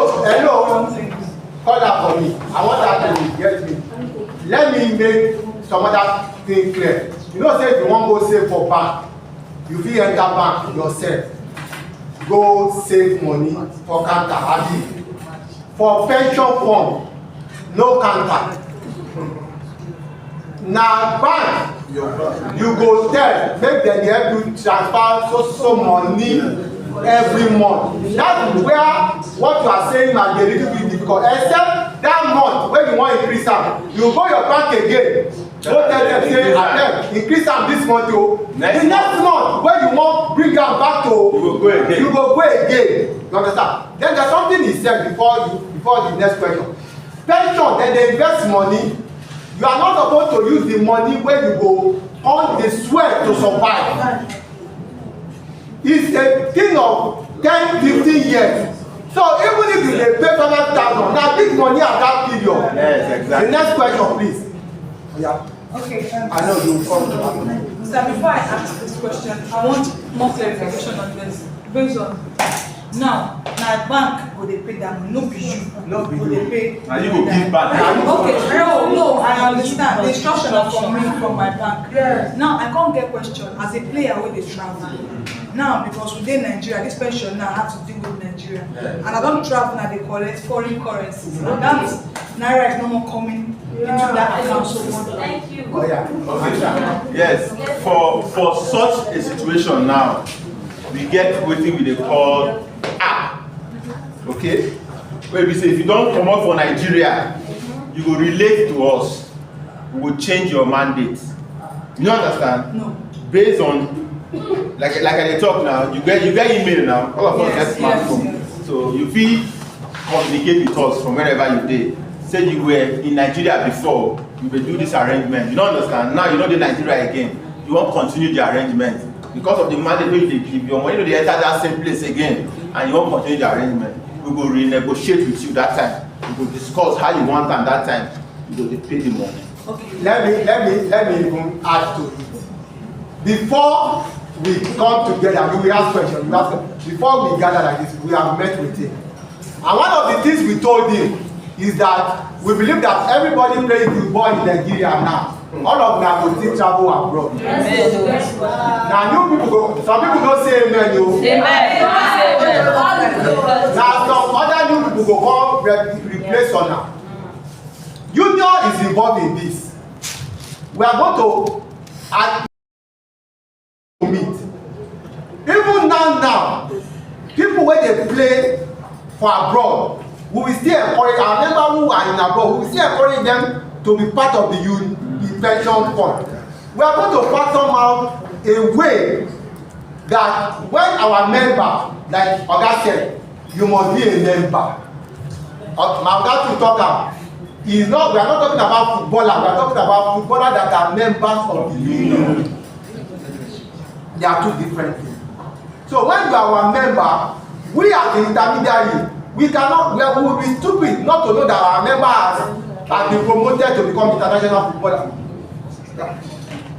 call that for me. I want that to get me. Let me make some other thing clear. You know, say if you want to go save for bank, you fit enter bank yourself, go save money for counter abi for pension fund no counter. Na bank you go tell make dem dey help you transfer so money every month. That is where what you are saying na dey little bit difficult, except that month wey you wan increase am, you go your bank again go tell dem say abeg increase am this month o. The next month wey you wan bring am back to, you go go again. You understand? Then there's something he said before the next question. Pension, dem dey invest money. You are not supposed to use the money wey you go on the sweat to survive. It's a thing of 10-15 years. So even if you dey pay 5,000, na big money at that period. Yes, exactly. The next question, please. Yeah. Okay. I know you will come to that. Sir, before I ask this question, I want more clarification on this. Based on now, na bank go dey pay that money, no be you. No be go you. dey pay. And you go give back. Okay, no, I understand. The instruction are from me, from my bank. Yes. Now I can't get question as a player wey dey travel. Now because we dey Nigeria, this pension now have to deal with Nigeria, and I don travel now dey collect foreign currencies, and that naira is no more coming into that account so much. Thank you. Oh yeah. Okay. Yes, for such a situation now, we get wetin we dey call app. Okay? Where we say if you don't come out for Nigeria, you go relate to us. we will change your mandate. You understand? No. Based on like I talk now, you get email now. All of us get smartphone, yes. so you feel communicate with us from wherever you did. Say you were in Nigeria before, you will do this arrangement. You don't understand. Now you know the Nigeria again. You won't continue the arrangement because of the mandate wey you give your money. You enter that same place again, and you won't continue the arrangement. We will renegotiate with you that time. We will discuss how you want, and that time you will pay the money. Okay. Let me even add to it. Before we come together, we will ask questions. Before we gather like this, we have met with him. And one of the things we told him is that we believe that everybody playing football in Nigeria now, all of them will still travel abroad. Yes. Now new people go, some people don't say amen. Now some other new people go come replace on now. Union is involved in this. We are going to meet. Even now, people when they play for abroad, we will still encourage our members who are in abroad, we will still encourage them to be part of the pension fund. We are going to pattern out a way that when our member, like Oga said, you must be a member. My Oga to talk about. We are not talking about footballers, we are talking about footballers that are members of the union. They are two different things. So when you are our member, we are the intermediary. We will be stupid not to know that our member has been promoted to become international footballer.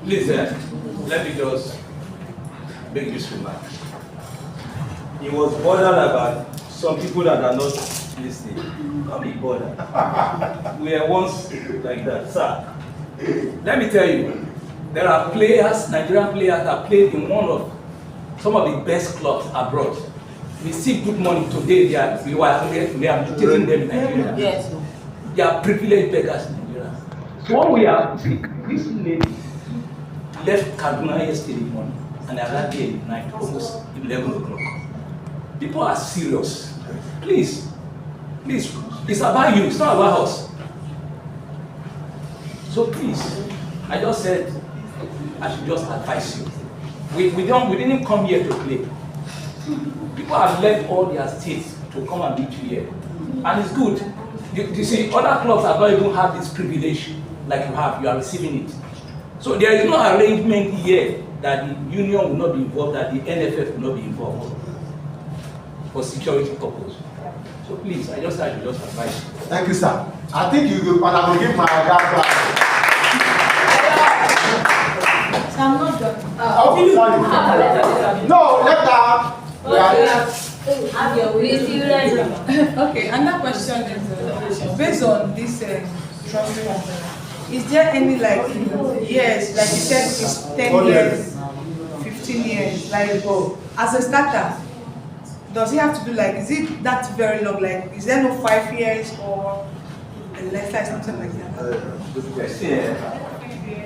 Please, let me just make this remark. He was bothered about some people that are not listening. Don't be bothered. We are once like that, sir. Let me tell you, there are players, Nigerian players that played in some of the best clubs abroad. Receive good money today. We are rehabilitating them in Nigeria. Yes. They are privileged beggars in Nigeria. So what we are, this lady left Kaduna yesterday morning and I got there at night, almost 11 o'clock. People are serious. Please, it's about you, it's not about us. So please, I just said I should just advise you. We didn't come here to play. People have left all their states to come and meet you here. And it's good. You see, other clubs have not even had this privilege like you have. You are receiving it. So there is no arrangement here that the union will not be involved, that the Npfl will not be involved for security purpose. So please, I just advise you. Thank you, sir. I think you will, and I will give my dad. I'm not done. Oh, sorry. No, let her. Okay, another question is based on this trust fund, is there any years, like you said, it's 10 years, 15 years, as a starter, does he have to do is it that very long? Is there no 5 years or less, something like that?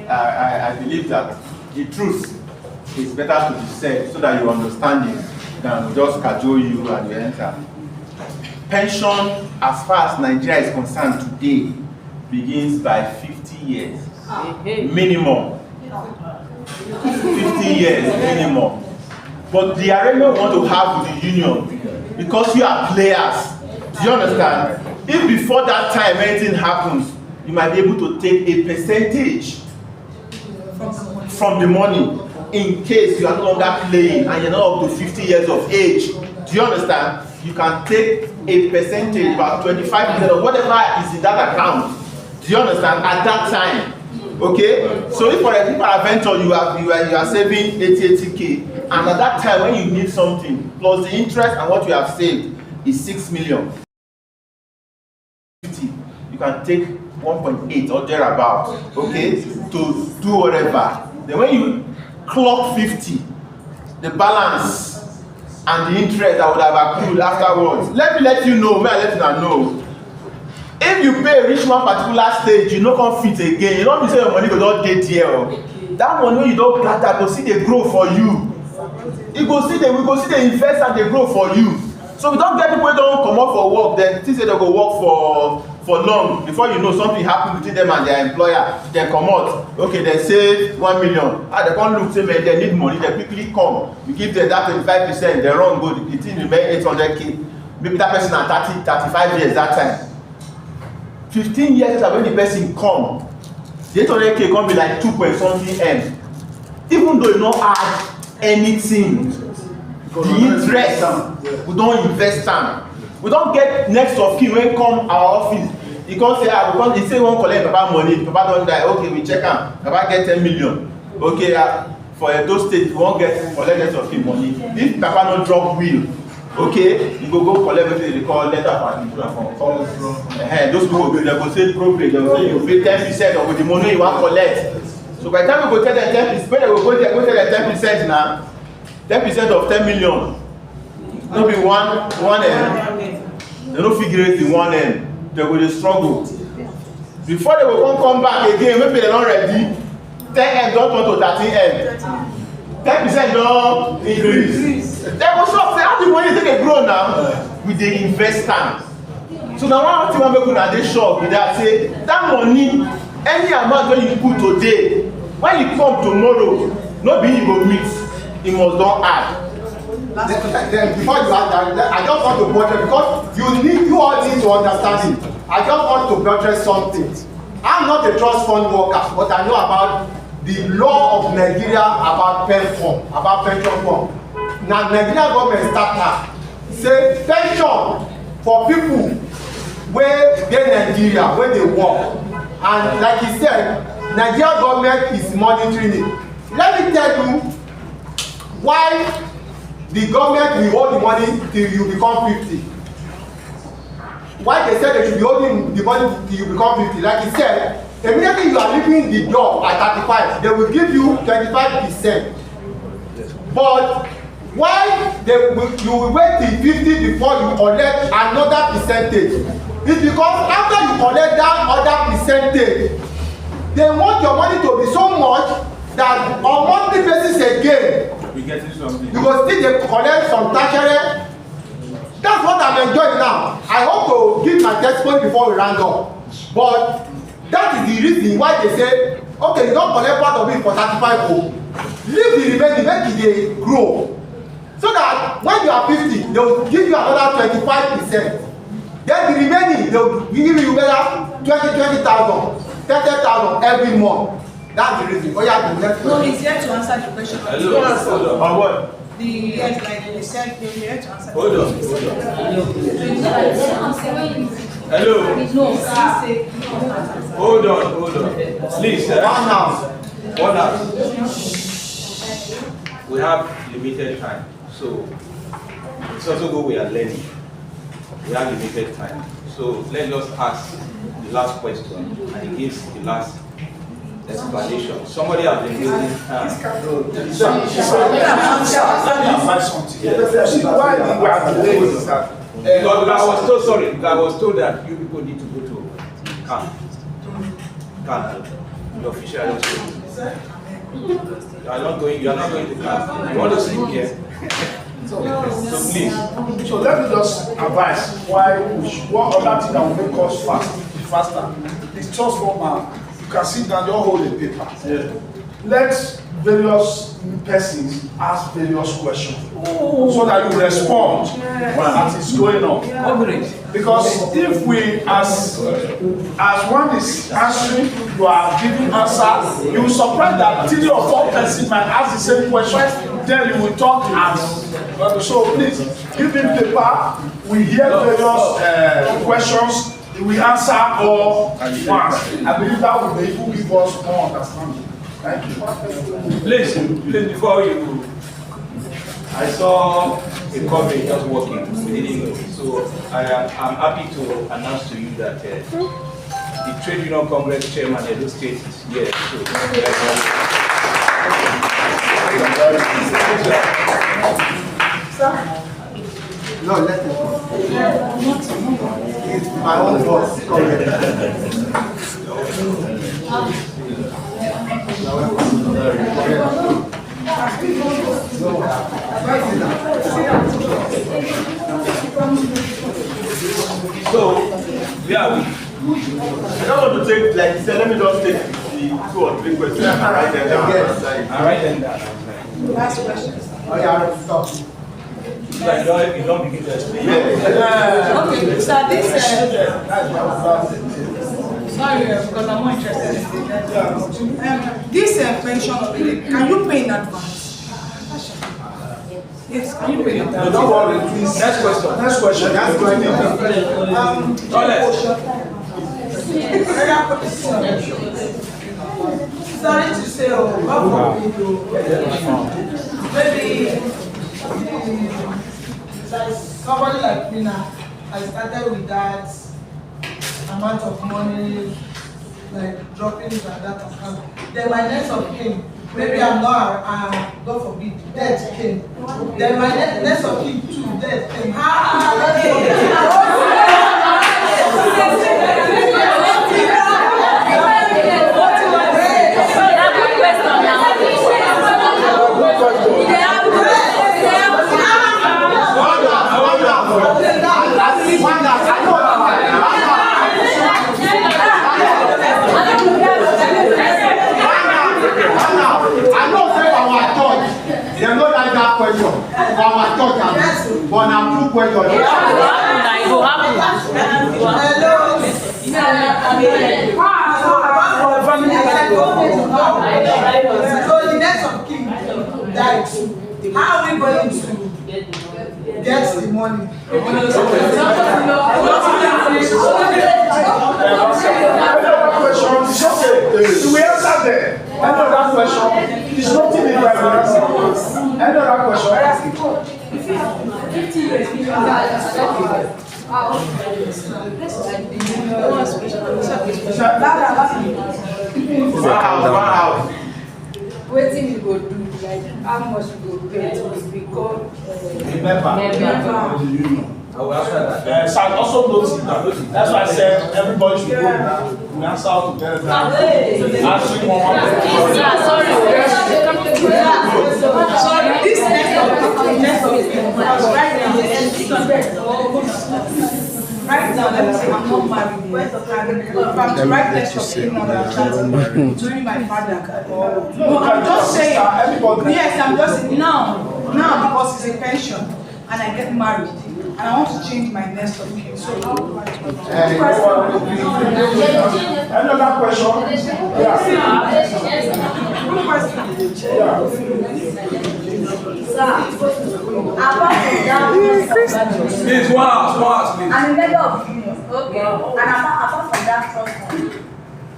I believe that the truth is better to be said so that you understand it than just cajole you and you enter. Pension, as far as Nigeria is concerned today, begins by 50 years. Minimum. 50 years minimum. But the arrangement we want to have with the union, because you are players, do you understand? If before that time anything happens, you might be able to take a percentage from the money in case you are no longer playing and you're not up to 50 years of age. Do you understand? You can take a percentage, about 25% of whatever is in that account. Do you understand? At that time. Okay? So if for example you are saving 80k, and at that time when you need something, plus the interest and what you have saved is 6 million. You can take 1.8 or thereabout, okay, to do whatever. Then when you clock 50, the balance and the interest that would have accrued afterwards, let me let you know, if you pay reach one particular stage, you no come fit again, you don't say your money go don dey there. That money wey you don gather go see dey grow for you. We go see the invest and dey grow for you. So we don't get people wey don comot for work, then think say they go work for long. Before you know, something happen between them and their employer. They come out. Okay, they save 1 million. Ah, they can't look, say, man, they need money. They quickly come. You give them that 25%, they run good. The thing remain 800K. Maybe that person at 30, 35 years that time. 15 years after when the person come, the 800K can be like 2 point something M. Even though you don't add anything, the interest, we don't invest time. We don't get next of kin when come our office. He can't say, he say one collect Papa money, Papa don't die. Okay, we check am. Papa get 10 million. Okay, for those states, we won't get collect next of kin money. If Papa don't drop will, okay, you go collect what they call letter from those people they go say probate, they go say you pay 10% of the money you want collect. So by the time we go tell them 10%, when they go tell them 10% now, 10% of 10 million. No be one end. They don't figure it in one end. They will struggle. Before they will come back again, maybe they're not ready. 10M don't turn to 13M. 10% don't increase. They will stop say how the money take a grow now with the investor. So now one thing I make una dey sure be that say that money, any amount wey you put today, when you come tomorrow, no be you go meet, you must don add. Then before you add that, I just want to buttress because you all need to understand it. I just want to buttress something. I'm not a trust fund worker, but I know about the law of Nigeria about pension fund. Now Nigeria government start now say pension for people wey dey Nigeria wey dey work, and like he said, Nigeria government is monitoring it. Let me tell you why the government will hold the money till you become 50. Why they said they should be holding the money till you become 50? Like he said, immediately you are leaving the job at 35, they will give you 25%. But why you will wait till 50 before you collect another percentage? It's because after you collect that other percentage, they want your money to be so much that on monthly basis again, you go still dey collect some tertiary. That's what I'm enjoying now. I hope to give my testimony before we round up. But that is the reason why they say, okay, you don collect part of it for 35 o, leave the remaining make e dey grow, so that when you are 50, they will give you another 25%. Then the remaining they will give you better 20,000, 30,000 every month. That's the reason. Oh yeah, the next No, he's here to answer the question. Hello. On what? Yes, like you said, they're here to answer. Hold on. Hello. Hold on. Please, sir. One hour. We have limited time, so it's also good we are learning. We have limited time, so let's just ask the last question, and it gives the last explanation. Somebody has been using I was so sorry. I was told that you people need to go to camp. The official. You are not going to camp. You want to sleep here? So please. So let me just advise why what other thing that will make us faster is just one man. You can sit down, you hold a paper. Yeah. Let various persons ask various questions so that you respond as it's going on. Because if we, as one is answering, you are giving answer, you will surprise that 3 or 4 persons might ask the same question, then you will talk as. So please, give me paper, we hear various questions, we answer all once. I believe that will be able to give us more understanding. Thank you. Please, before you, I saw a company just working within it. So I'm happy to announce to you that the Trade Union Congress Chairman Edo State is here. So, no, let him go. It's my own boss. So, yeah, don't want to take, like you said, let me just take the 2 or 3 questions and write them down. I write them down. Last question. Oh yeah, stop. So you don't begin to explain. Okay, so this, sorry, because I'm more interested in this pension, can you pay in advance? Yes, can you pay in advance? Don't worry, please. Next question. Next question. Sorry to say, maybe somebody like me now, I started with that amount of money, like dropping it at that account. Then my next of kin, maybe I'm not, God forbid, death came. Then my next of kin too, death came. But now two questions. So the next of kin died. How are we going to get the money? We answer there. Another question. It's not in the Bible. Another question. 50 years. Waiting you go do, like how much you go pay to become Remember. I will answer that. So I also noticed that. That's why I said everybody should go now. We answer all together. Answering one. sorry, this next right now, let me say I'm not married. From the right next of kin now that I'm starting during my father. No, I'm just saying. Yes, I'm just now because it's a pension and I get married. And I want to change my nest of kin. So Another question? Yeah. Please, one house, please. I'm a member of union. Okay. And apart from that trust fund,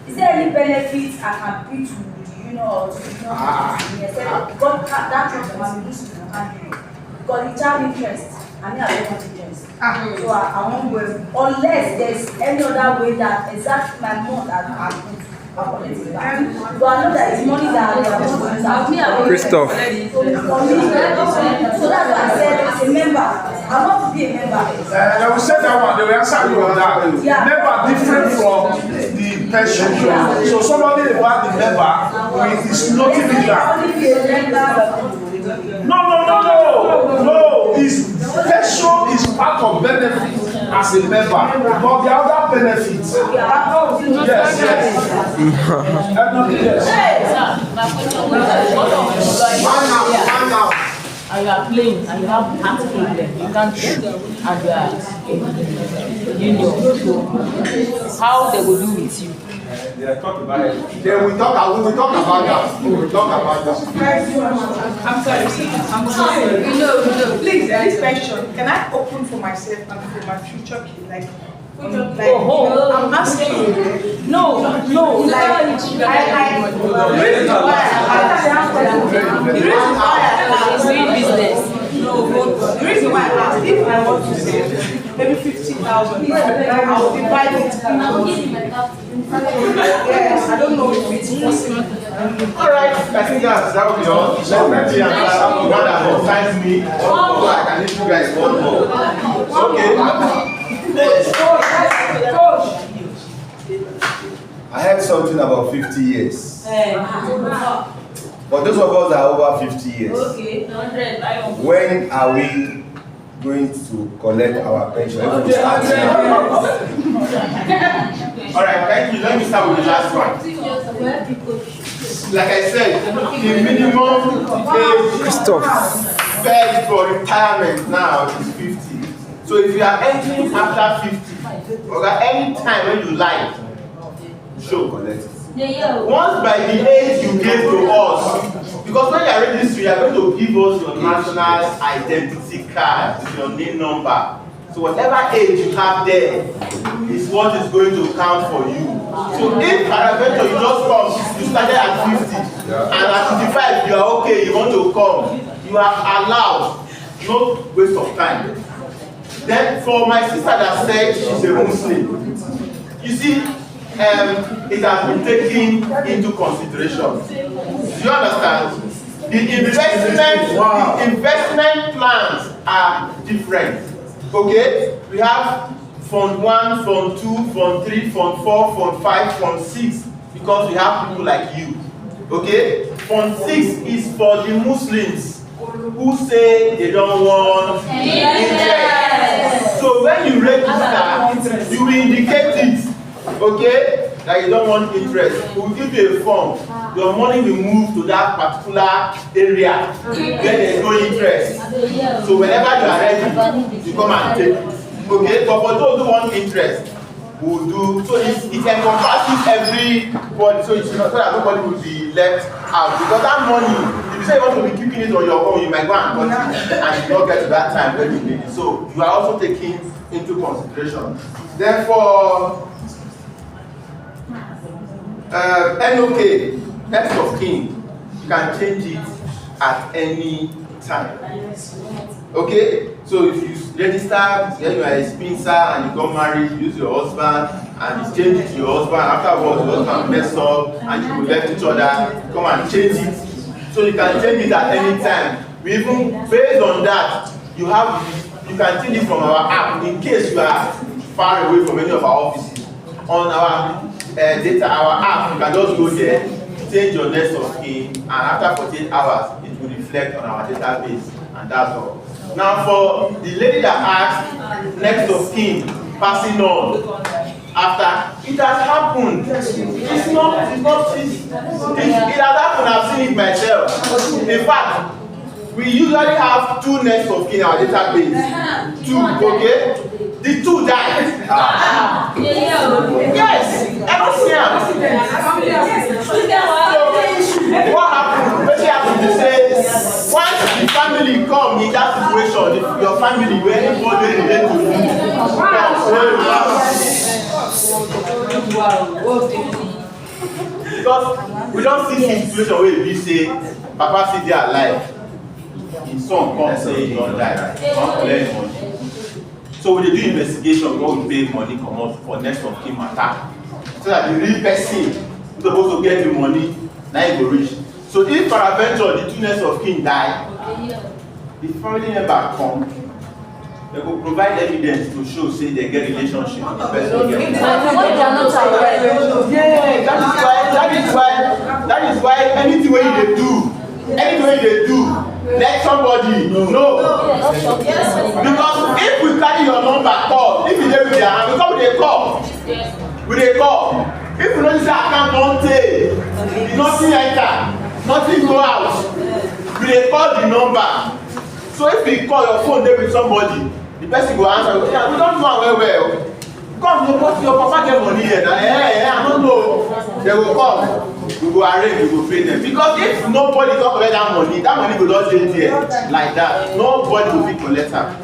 is there any benefits I can bring to the union or to the union? Because that trust fund is used to handle. Because the child interest, I mean, I don't want interest. So I won't go unless there's any other way that exactly my month that I'm collecting back. But I know that it's money that I have. Christoph. So that's why I said as a member, I want to be a member. They will say that one, they will answer you on that. Yeah. Member different from the pension. So somebody about the member is nothing in that. No. His pension is part of benefit as a member, but the other benefits. Yes. And you are playing and you have heart problem, you can't do and you are union. So how they will do with you? They talk about it. Then we will talk about that. I'm sorry. No. Please, this pension, can I open for myself and for my future kid? Like, I'm asking you. No. Like, the reason why the reason why I asked, if I want to save maybe 50,000, I will divide it. Yes, I don't know if it's possible. All right, I think that will be all. Let me answer one that concerns me. So I can leave you guys one more. Okay. I heard something about 50 years. For those of us that are over 50 years, when are we going to collect our pension? Alright, thank you. Let me start with the last one. Like I said, the minimum age paid for retirement now is 50. So if you are entering after 50, or at any time when you like, show collect it. Once by the age you gave to us, because when you are registering, you are going to give us your national identity card with your name number. So whatever age you have there is what is going to count for you. So if paraventure you just come, you started at 50, and at 55 you are okay, you want to come, you are allowed, no waste of time. Then for my sister that said she's a Muslim, you see, it has been taken into consideration. Do you understand? The investment plans are different. Okay, we have Fund 1, Fund 2, Fund 3, Fund 4, Fund 5, Fund 6, because we have people like you. Okay, Fund 6 is for the Muslims who say they don't want interest. So when you register, you will indicate it, okay, that you don't want interest. We will give you a form. Your money will move to that particular area where there is no interest. So whenever you are ready, you come and take it. Okay, but for those who want interest, we will do. So it encompasses everybody. So it's not so that nobody will be left out. Because that money, if you say you want to be keeping it on your own, you might go and cut it and you don't get to that time when you need it. So you are also taking into consideration. Therefore, NOK, next of kin, you can change it at any time. Okay, so if you register, then you are a spinster and you got married, you use your husband and you change it to your husband. Afterwards, your husband mess up and you will left each other, come and change it. So you can change it at any time. We even based on that, you can change it from our app in case you are far away from any of our offices. On our data, our app, you can just go there, change your next of kin, and after 48 hours, it will reflect on our database, and that's all. Now, for the lady that asked next of kin, passing on after, it has happened. It has happened. I've seen it myself. In fact, we usually have 2 next of kin in our database. 2, okay? The 2 died. Yes, I don't see them. So, what happened? What happened to say, once the family come in that situation, your family where everybody related to you, because we don't see situation where we say, Papa see they are alive, his son comes say he don't die, don't collect money. So when they do investigation, we will pay money come out for next of kin matter. So that the real person is supposed to get the money, now he will reach. So if paraventure the 2 next of kin die, the family member come, they will provide evidence to show say they get relationship with the person. That is why anything wey they do, let somebody know. Because if we carry your number call, if you dey with their hand, we come with a call. If you notice that account don't take, nothing enter, nothing go out, we dey call the number. So if we call your phone there with somebody, the person go answer, yeah, we don't know well. Come, your papa get money here. I don't know. They will come. We go arrange, we go pay them. Because if nobody don't collect that money will not stay there like that. Nobody will be collector.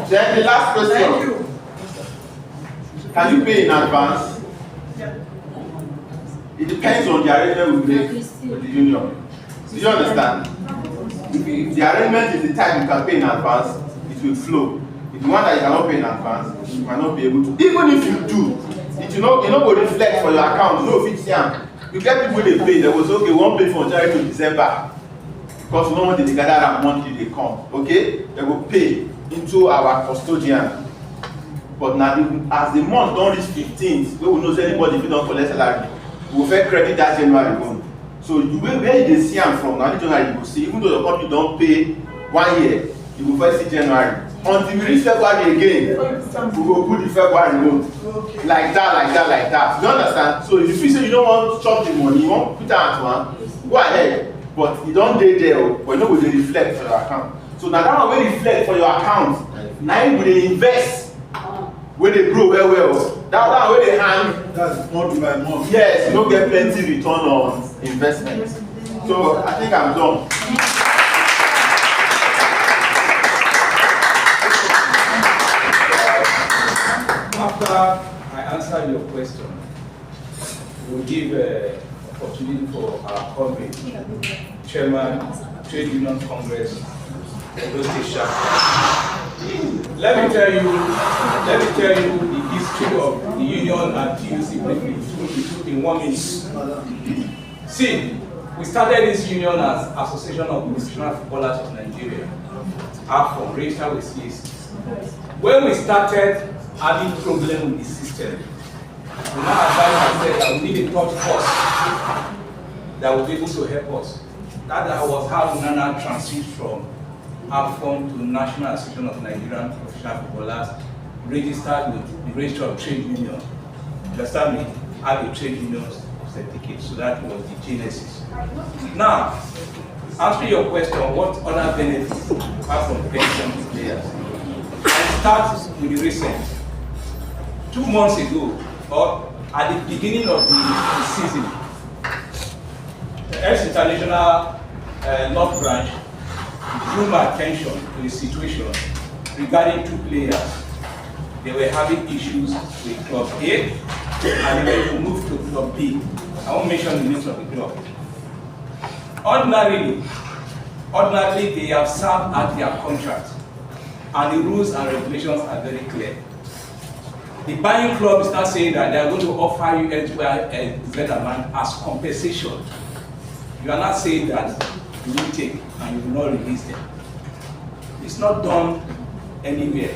Then the last question. Can you pay in advance? It depends on the arrangement we make with the union. Do you understand? If the arrangement is the time you can pay in advance, it will flow. If you want that you cannot pay in advance, you cannot be able to. Even if you do, it will not go reflect for your account. No, if it's young. You get people they pay, they will say, okay, we won't pay from January to December. Because we don't want to gather that monthly they come. Okay? They will pay into our custodian. But now, as the month don't reach 15th, we will know anybody if you don't collect salary. We will first credit that January loan. So where they see them from, now January you will see, even though the company don't pay 1 year, you will first see January. until we reach February again, we go put the February loan. Okay. Like that. You understand? So if you feel say you don't want to chop the money, you want put it at one, go ahead. But you don't dey there, but you know they reflect for your account. So now that one will reflect for your account. Now you will invest where they grow well. That way they hang. That's month by month. Yes, you don't get plenty return on investment. So I think I'm done. After I answer your question, we'll give opportunity for our colleague, Chairman, Trade Union Congress, Edo State Chapter. Let me tell you the history of the union and TUC briefly in 1 minute. See, we started this union as Association of Professional Footballers of Nigeria, AFON, registered with CAC. When we started having problem with the system, we now advise ourselves that we need a third force that will be able to help us. That was how we now transit from AFON to National Association of Nigerian Professional Footballers, registered with the Registry of Trade Union. Understand me? Have a trade union certificate. So that was the genesis. Now, answering your question, what other benefits apart from pension to players? I start with the recent. 2 months ago, or at the beginning of the season, the Ex International North Branch drew my attention to the situation regarding 2 players. They were having issues with Club A, and they were moved to Club B. I won't mention the names of the club. Ordinarily, they have served out their contract, and the rules and regulations are very clear. The buying club is not saying that they are going to offer you a better amount as compensation. You are not saying that you will take and you will not release them. It's not done anywhere.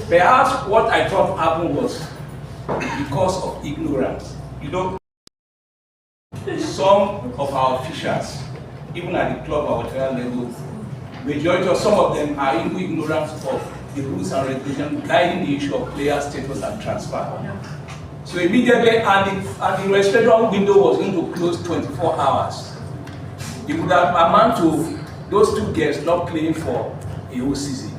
Perhaps what I thought happened was because of ignorance. You know, some of our officials, even at the club or whatever level, majority of some of them are in ignorance of the rules and regulations guiding the issue of player status and transfer. So immediately, and the registration window was going to close 24 hours. It would have amount to those 2 guests not playing for a whole season.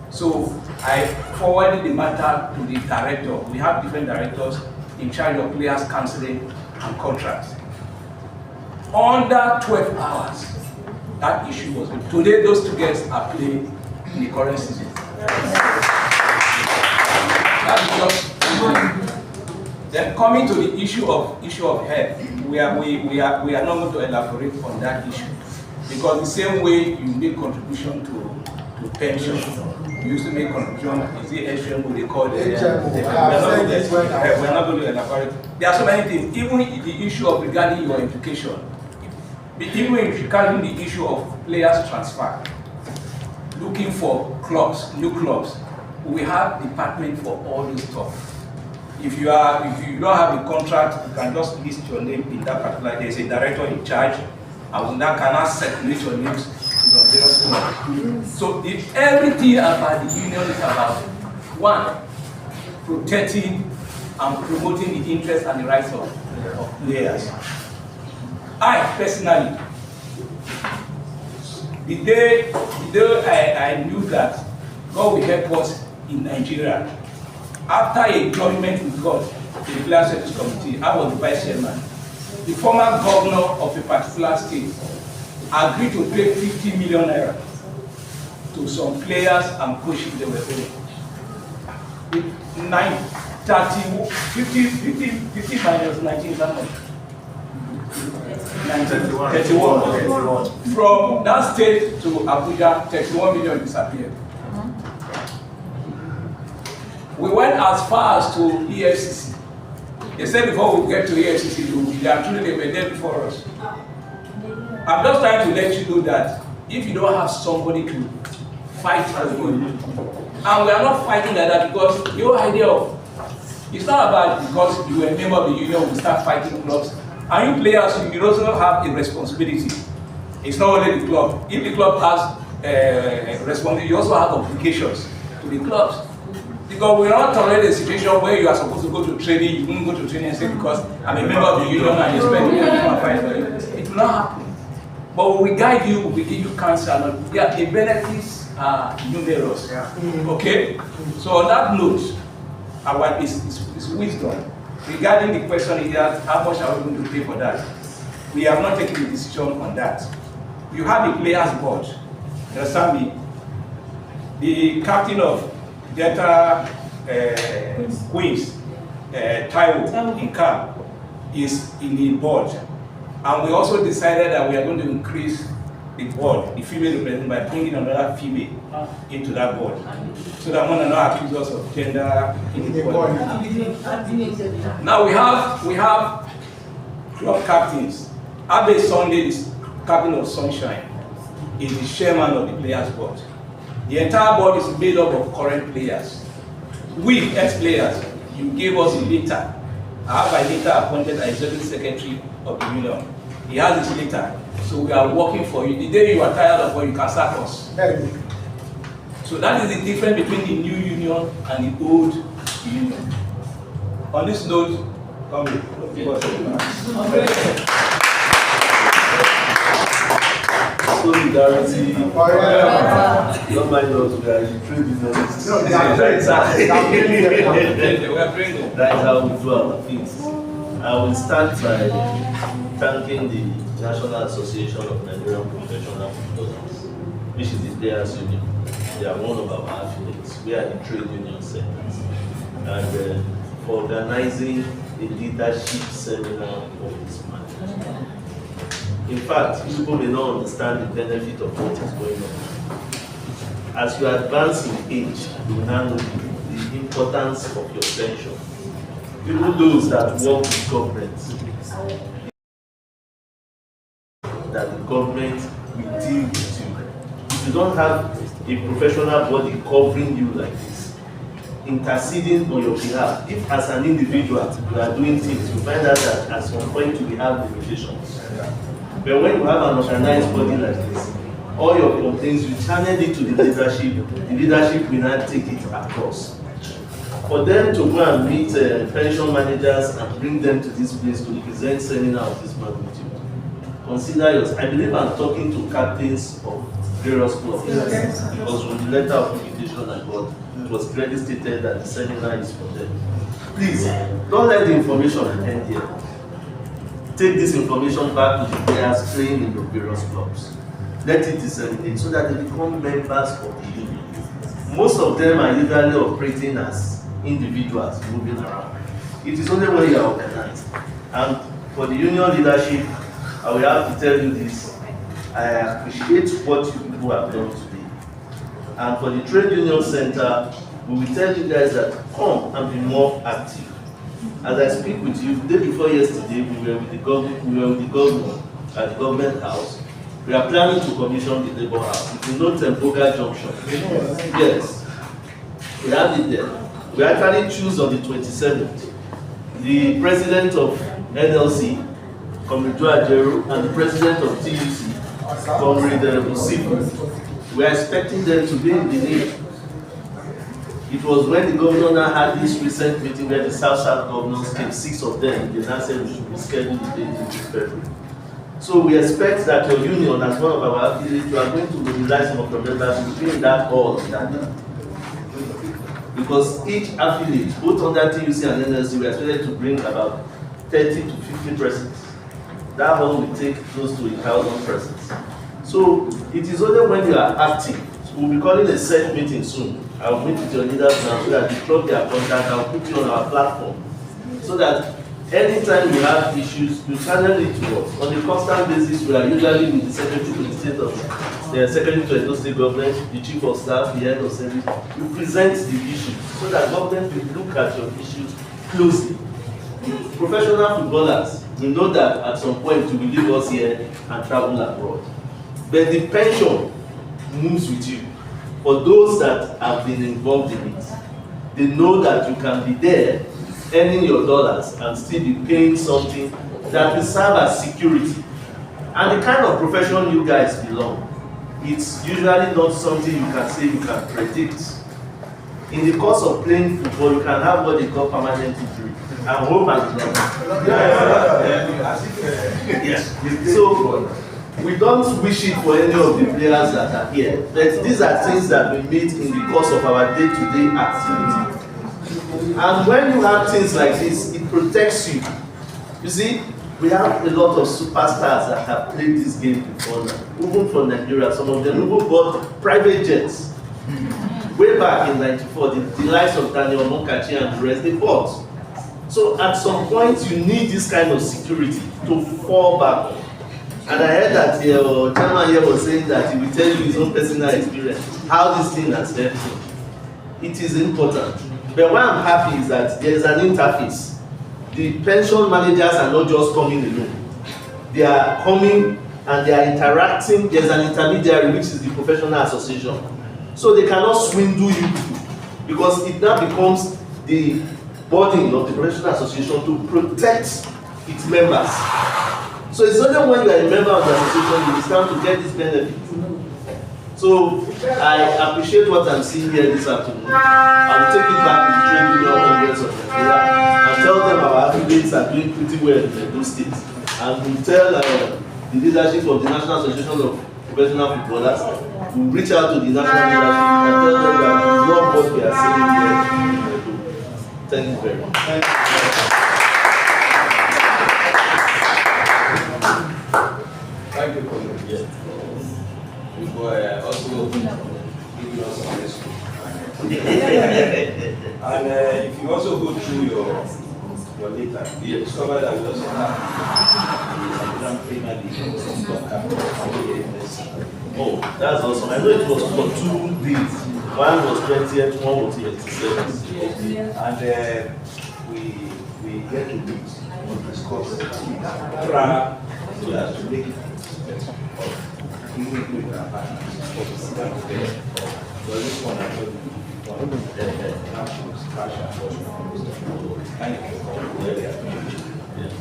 So I forwarded the matter to the director. We have different directors in charge of players counseling and contracts. Under 12 hours, that issue was resolved. Today, those 2 guests are playing in the current season. That's just then coming to the issue of health. We are not going to elaborate on that issue because the same way you make contribution to pension, you used to make contribution. Is it HMO they call it? We are not going to elaborate. There are so many things. Even the issue of regarding your education. Even regarding the issue of players transfer, looking for clubs, new clubs, we have department for all this stuff. If you don't have a contract, you can just list your name in that particular. There is a director in charge, and that cannot circulate your names to the various clubs. So everything about the union is about 1, protecting and promoting the interests and the rights of players. I personally, the day I knew that God will help us in Nigeria, after a journeyment with God, the Player Service Committee, I was the vice chairman. The former governor of a particular state agreed to pay 50 million naira to some players and coaches they were paying. 50 minus 19 is how much? 31. From that state to Abuja, 31 million disappeared. We went as far as to EFCC. They said before we get to EFCC, they were there before us. I'm just trying to let you know that if you don't have somebody to fight for you, and we are not fighting like that because your idea of it's not about because you were a member of the union, we start fighting clubs. And you players, you also have a responsibility. It's not only the club. If the club has a responsibility, you also have obligations. the clubs. Because we will not tolerate a situation where you are supposed to go to training, you won't go to training and say because I'm a member of the union and you spend it will not happen. But we will guide you, we give you counsel. Yeah, the benefits are numerous. Okay? So on that note, our is wisdom. Regarding the question is that how much are we going to pay for that? We have not taken a decision on that. You have a players board. You understand me? The captain of Delta Queens, Taiwo Inka, is in the board. And we also decided that we are going to increase the board, the female representation, by bringing another female into that board. So that one will not accuse us of gender inequality. Now we have club captains. Abe Sunday is captain of Sunshine, is the chairman of the players board. The entire board is made up of current players. We, ex-players, you gave us a letter. I have a letter appointed as executive secretary of the union. He has his letter. So we are working for you. The day you are tired of what you can sack us. So that is the difference between the new union and the old union. On this note, come solidarity. Don't mind us, we are in trade unionists. That is how we do our things. I will start by thanking the National Association of Nigerian Professional Footballers, which is the Players Union. They are one of our affiliates. We are the trade union centers. And for organizing a leadership seminar of this matter. In fact, people may not understand the benefit of what is going on. As you advance in age, you will now know the importance of your pension. Even those that work with government, that the government will deal with you. If you don't have a professional body covering you like this, interceding on your behalf, if as an individual you are doing things, you find out that at some point you will have limitations. But when you have an organized body like this, all your complaints, you channel it to the leadership will not take it across. For them to go and meet pension managers and bring them to this place to present seminar of this magnitude, consider yours. I believe I'm talking to captains of various clubs, because from the letter of invitation I got, it was clearly stated that the seminar is for them. Please, don't let the information end here. Take this information back to the players playing in the various clubs. Let it disseminate so that they become members of the union. Most of them are usually operating as individuals moving around. It is only when you are organized. And for the union leadership, I will have to tell you this. I appreciate what you people have done today. And for the trade union center, we will tell you guys that come and be more active. As I speak with you, the day before yesterday, we were with the governor at the government house. We are planning to commission the labor house. If you know Tempoga Junction, yes, we have it there. We actually choose on the 27th. The president of NLC, Comrade Joajeru, and the president of TUC, Comrade Usifu, we are expecting them to be in the lead. It was when the governor now had this recent meeting where the South governors came, 6 of them, they now said we should reschedule the date in February. So we expect that your union, as one of our affiliates, you are going to mobilize some of your members to be in that hall on that day. Because each affiliate, both under TUC and NLC, we are expected to bring about 30 to 50 persons. That hall will take close to 1,000 persons. So it is only when you are active. We'll be calling a set meeting soon. I will meet with your leaders now so that you drop their contact. I'll put you on our platform so that anytime you have issues, you channel it to us. On a constant basis, we are usually with the Secretary to the State of the Secretary to the State Government, the Chief of Staff, the Head of Service. You present the issues so that government will look at your issues closely. Professional footballers, we know that at some point you will leave us here and travel abroad. But the pension moves with you. For those that have been involved in it, they know that you can be there earning your dollars and still be paying something that will serve as security. And the kind of profession you guys belong, it's usually not something you can say you can predict. in the course of playing football, you can have what they call permanent injury. And hope and yes. So we don't wish it for any of the players that are here, but these are things that we meet in the course of our day-to-day activity. And when you have things like this, it protects you. You see, we have a lot of superstars that have played this game before now, even from Nigeria. Some of them even bought private jets. Way back in '94, the likes of Daniel Mokachi and the rest, they bought. So at some point, you need this kind of security to fall back on. And I heard that your chairman here was saying that he will tell you his own personal experience, how this thing has helped him. It is important. But what I'm happy is that there is an interface. The pension managers are not just coming alone. They are coming and they are interacting. There's an intermediary, which is the professional association. So they cannot swindle you because it now becomes the burden of the professional association to protect its members. So it's only when you are a member of the association you will stand to get this benefit. So I appreciate what I'm seeing here this afternoon. I'll take it back to the trade union congress of Nigeria and tell them our affiliates are doing pretty well in those states. And we'll tell the leadership of the National Association of Professional Footballers to reach out to the national leadership and tell them that we love what we are saying here. Thank you very much. Thank you for your also give you us some lesson. And if you also go through your data, you discover that we also have some Premier League. Oh, that's awesome. I know it was for 2 days. One was 20th, one was 27th. And we get to meet and discuss prior to make it better. We will do it our partners. So this one I told you thank you for really appreciate.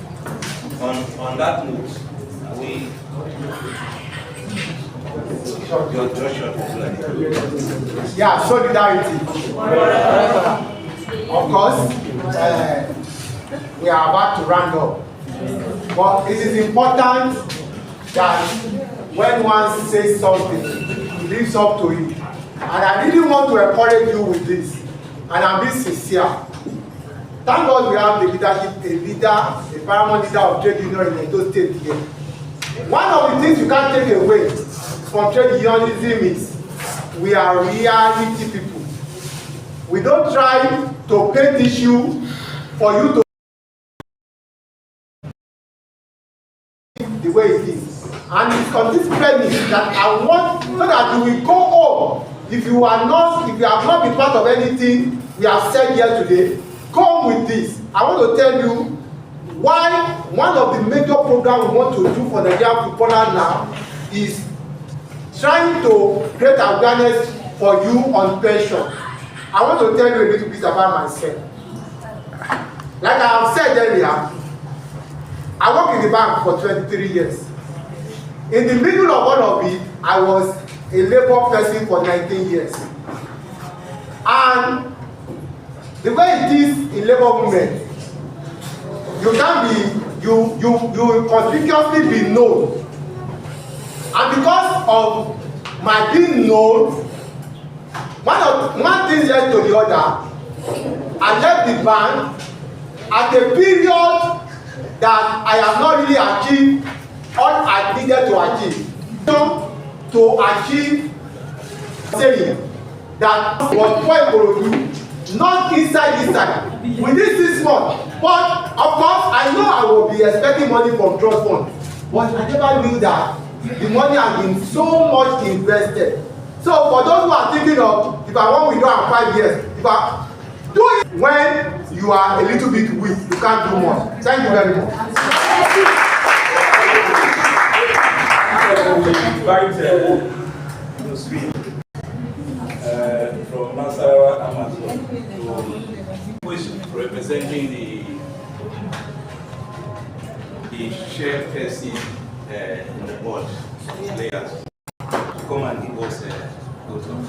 On that note, Yeah, solidarity. Of course, we are about to round up. But it is important that when one says something, he lives up to it. And I really want to encourage you with this. And I'm being sincere. Thank God we have the leadership, a paramount leader of trade union in Edo State here. One of the things you can't take away from trade unionism is we are reality people. We don't try to paint issue for you to the way it is. And it's on this premise that I want so that you will go home. If you have not been part of anything we have said here today, come with this. I want to tell you why one of the major programs we want to do for Nigerian footballers now is trying to create awareness for you on pension. I want to tell you a little bit about myself. Like I have said earlier, I work in the bank for 23 years. In the middle of all of it, I was a labor person for 19 years. And the way it is in labor movement, you can be, you will conspicuously be known. And because of my being known, one thing led to the other. I left the bank at a period that I have not really achieved all I needed to achieve. To achieve saying that was quite good, not inside. Within 6 months. But of course, I know I will be expecting money from trust fund. But I never knew that the money has been so much invested. So for those who are thinking of, if I want withdraw in 5 years, if I do it when you are a little bit weak, you can't do more. Thank you very much. We invite to speak from Nasarawa Amazon who is representing the chairperson in the board players to come and give us goes on.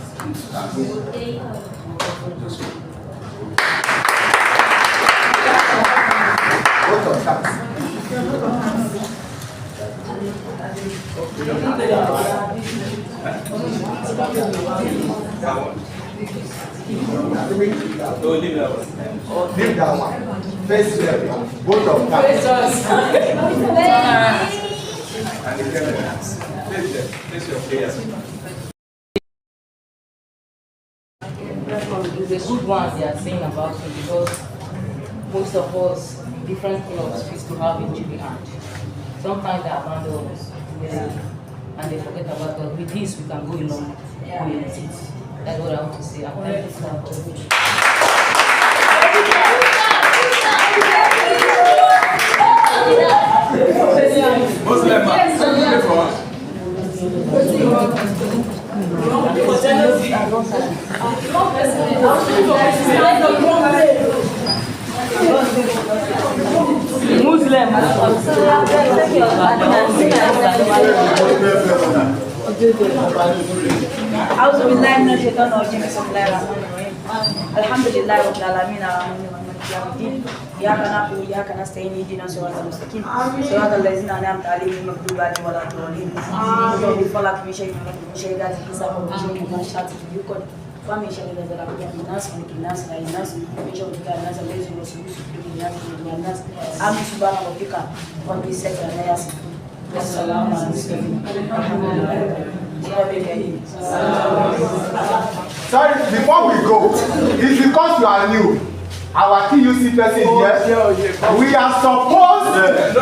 No, leave that one. Leave that one. Face them. Both of them. And the camera. Face them. Face your players. It's a good one they are saying about it because most of us in different clubs used to have injury and sometimes they abandon us and they forget about us. With this we can go along with it. That's what I want to say. I'm Muslim man, pray for us. أعوذ بالله من الشيطان الرجيم بسم الله الرحمن الرحيم الحمد لله رب العالمين الرحمن الرحيم يوم الدين إياك نعبد وإياك نستعين اهدنا الصراط المستقيم صراط الذين أنعمت عليهم غير المغضوب عليهم ولا الضالين بفلق من شيء من شيء ذات الحساب ومن شيء من شاطئ يكون ومن شر الذين الناس ملك الناس لا الناس من شر الناس الذي يوسوس في الناس من الناس آمين سبحان ربك رب العزة عما يصفون والسلام على المرسلين الحمد لله رب العالمين. Sorry, before we go, it's because you are new. Our TUC person here, we are supposed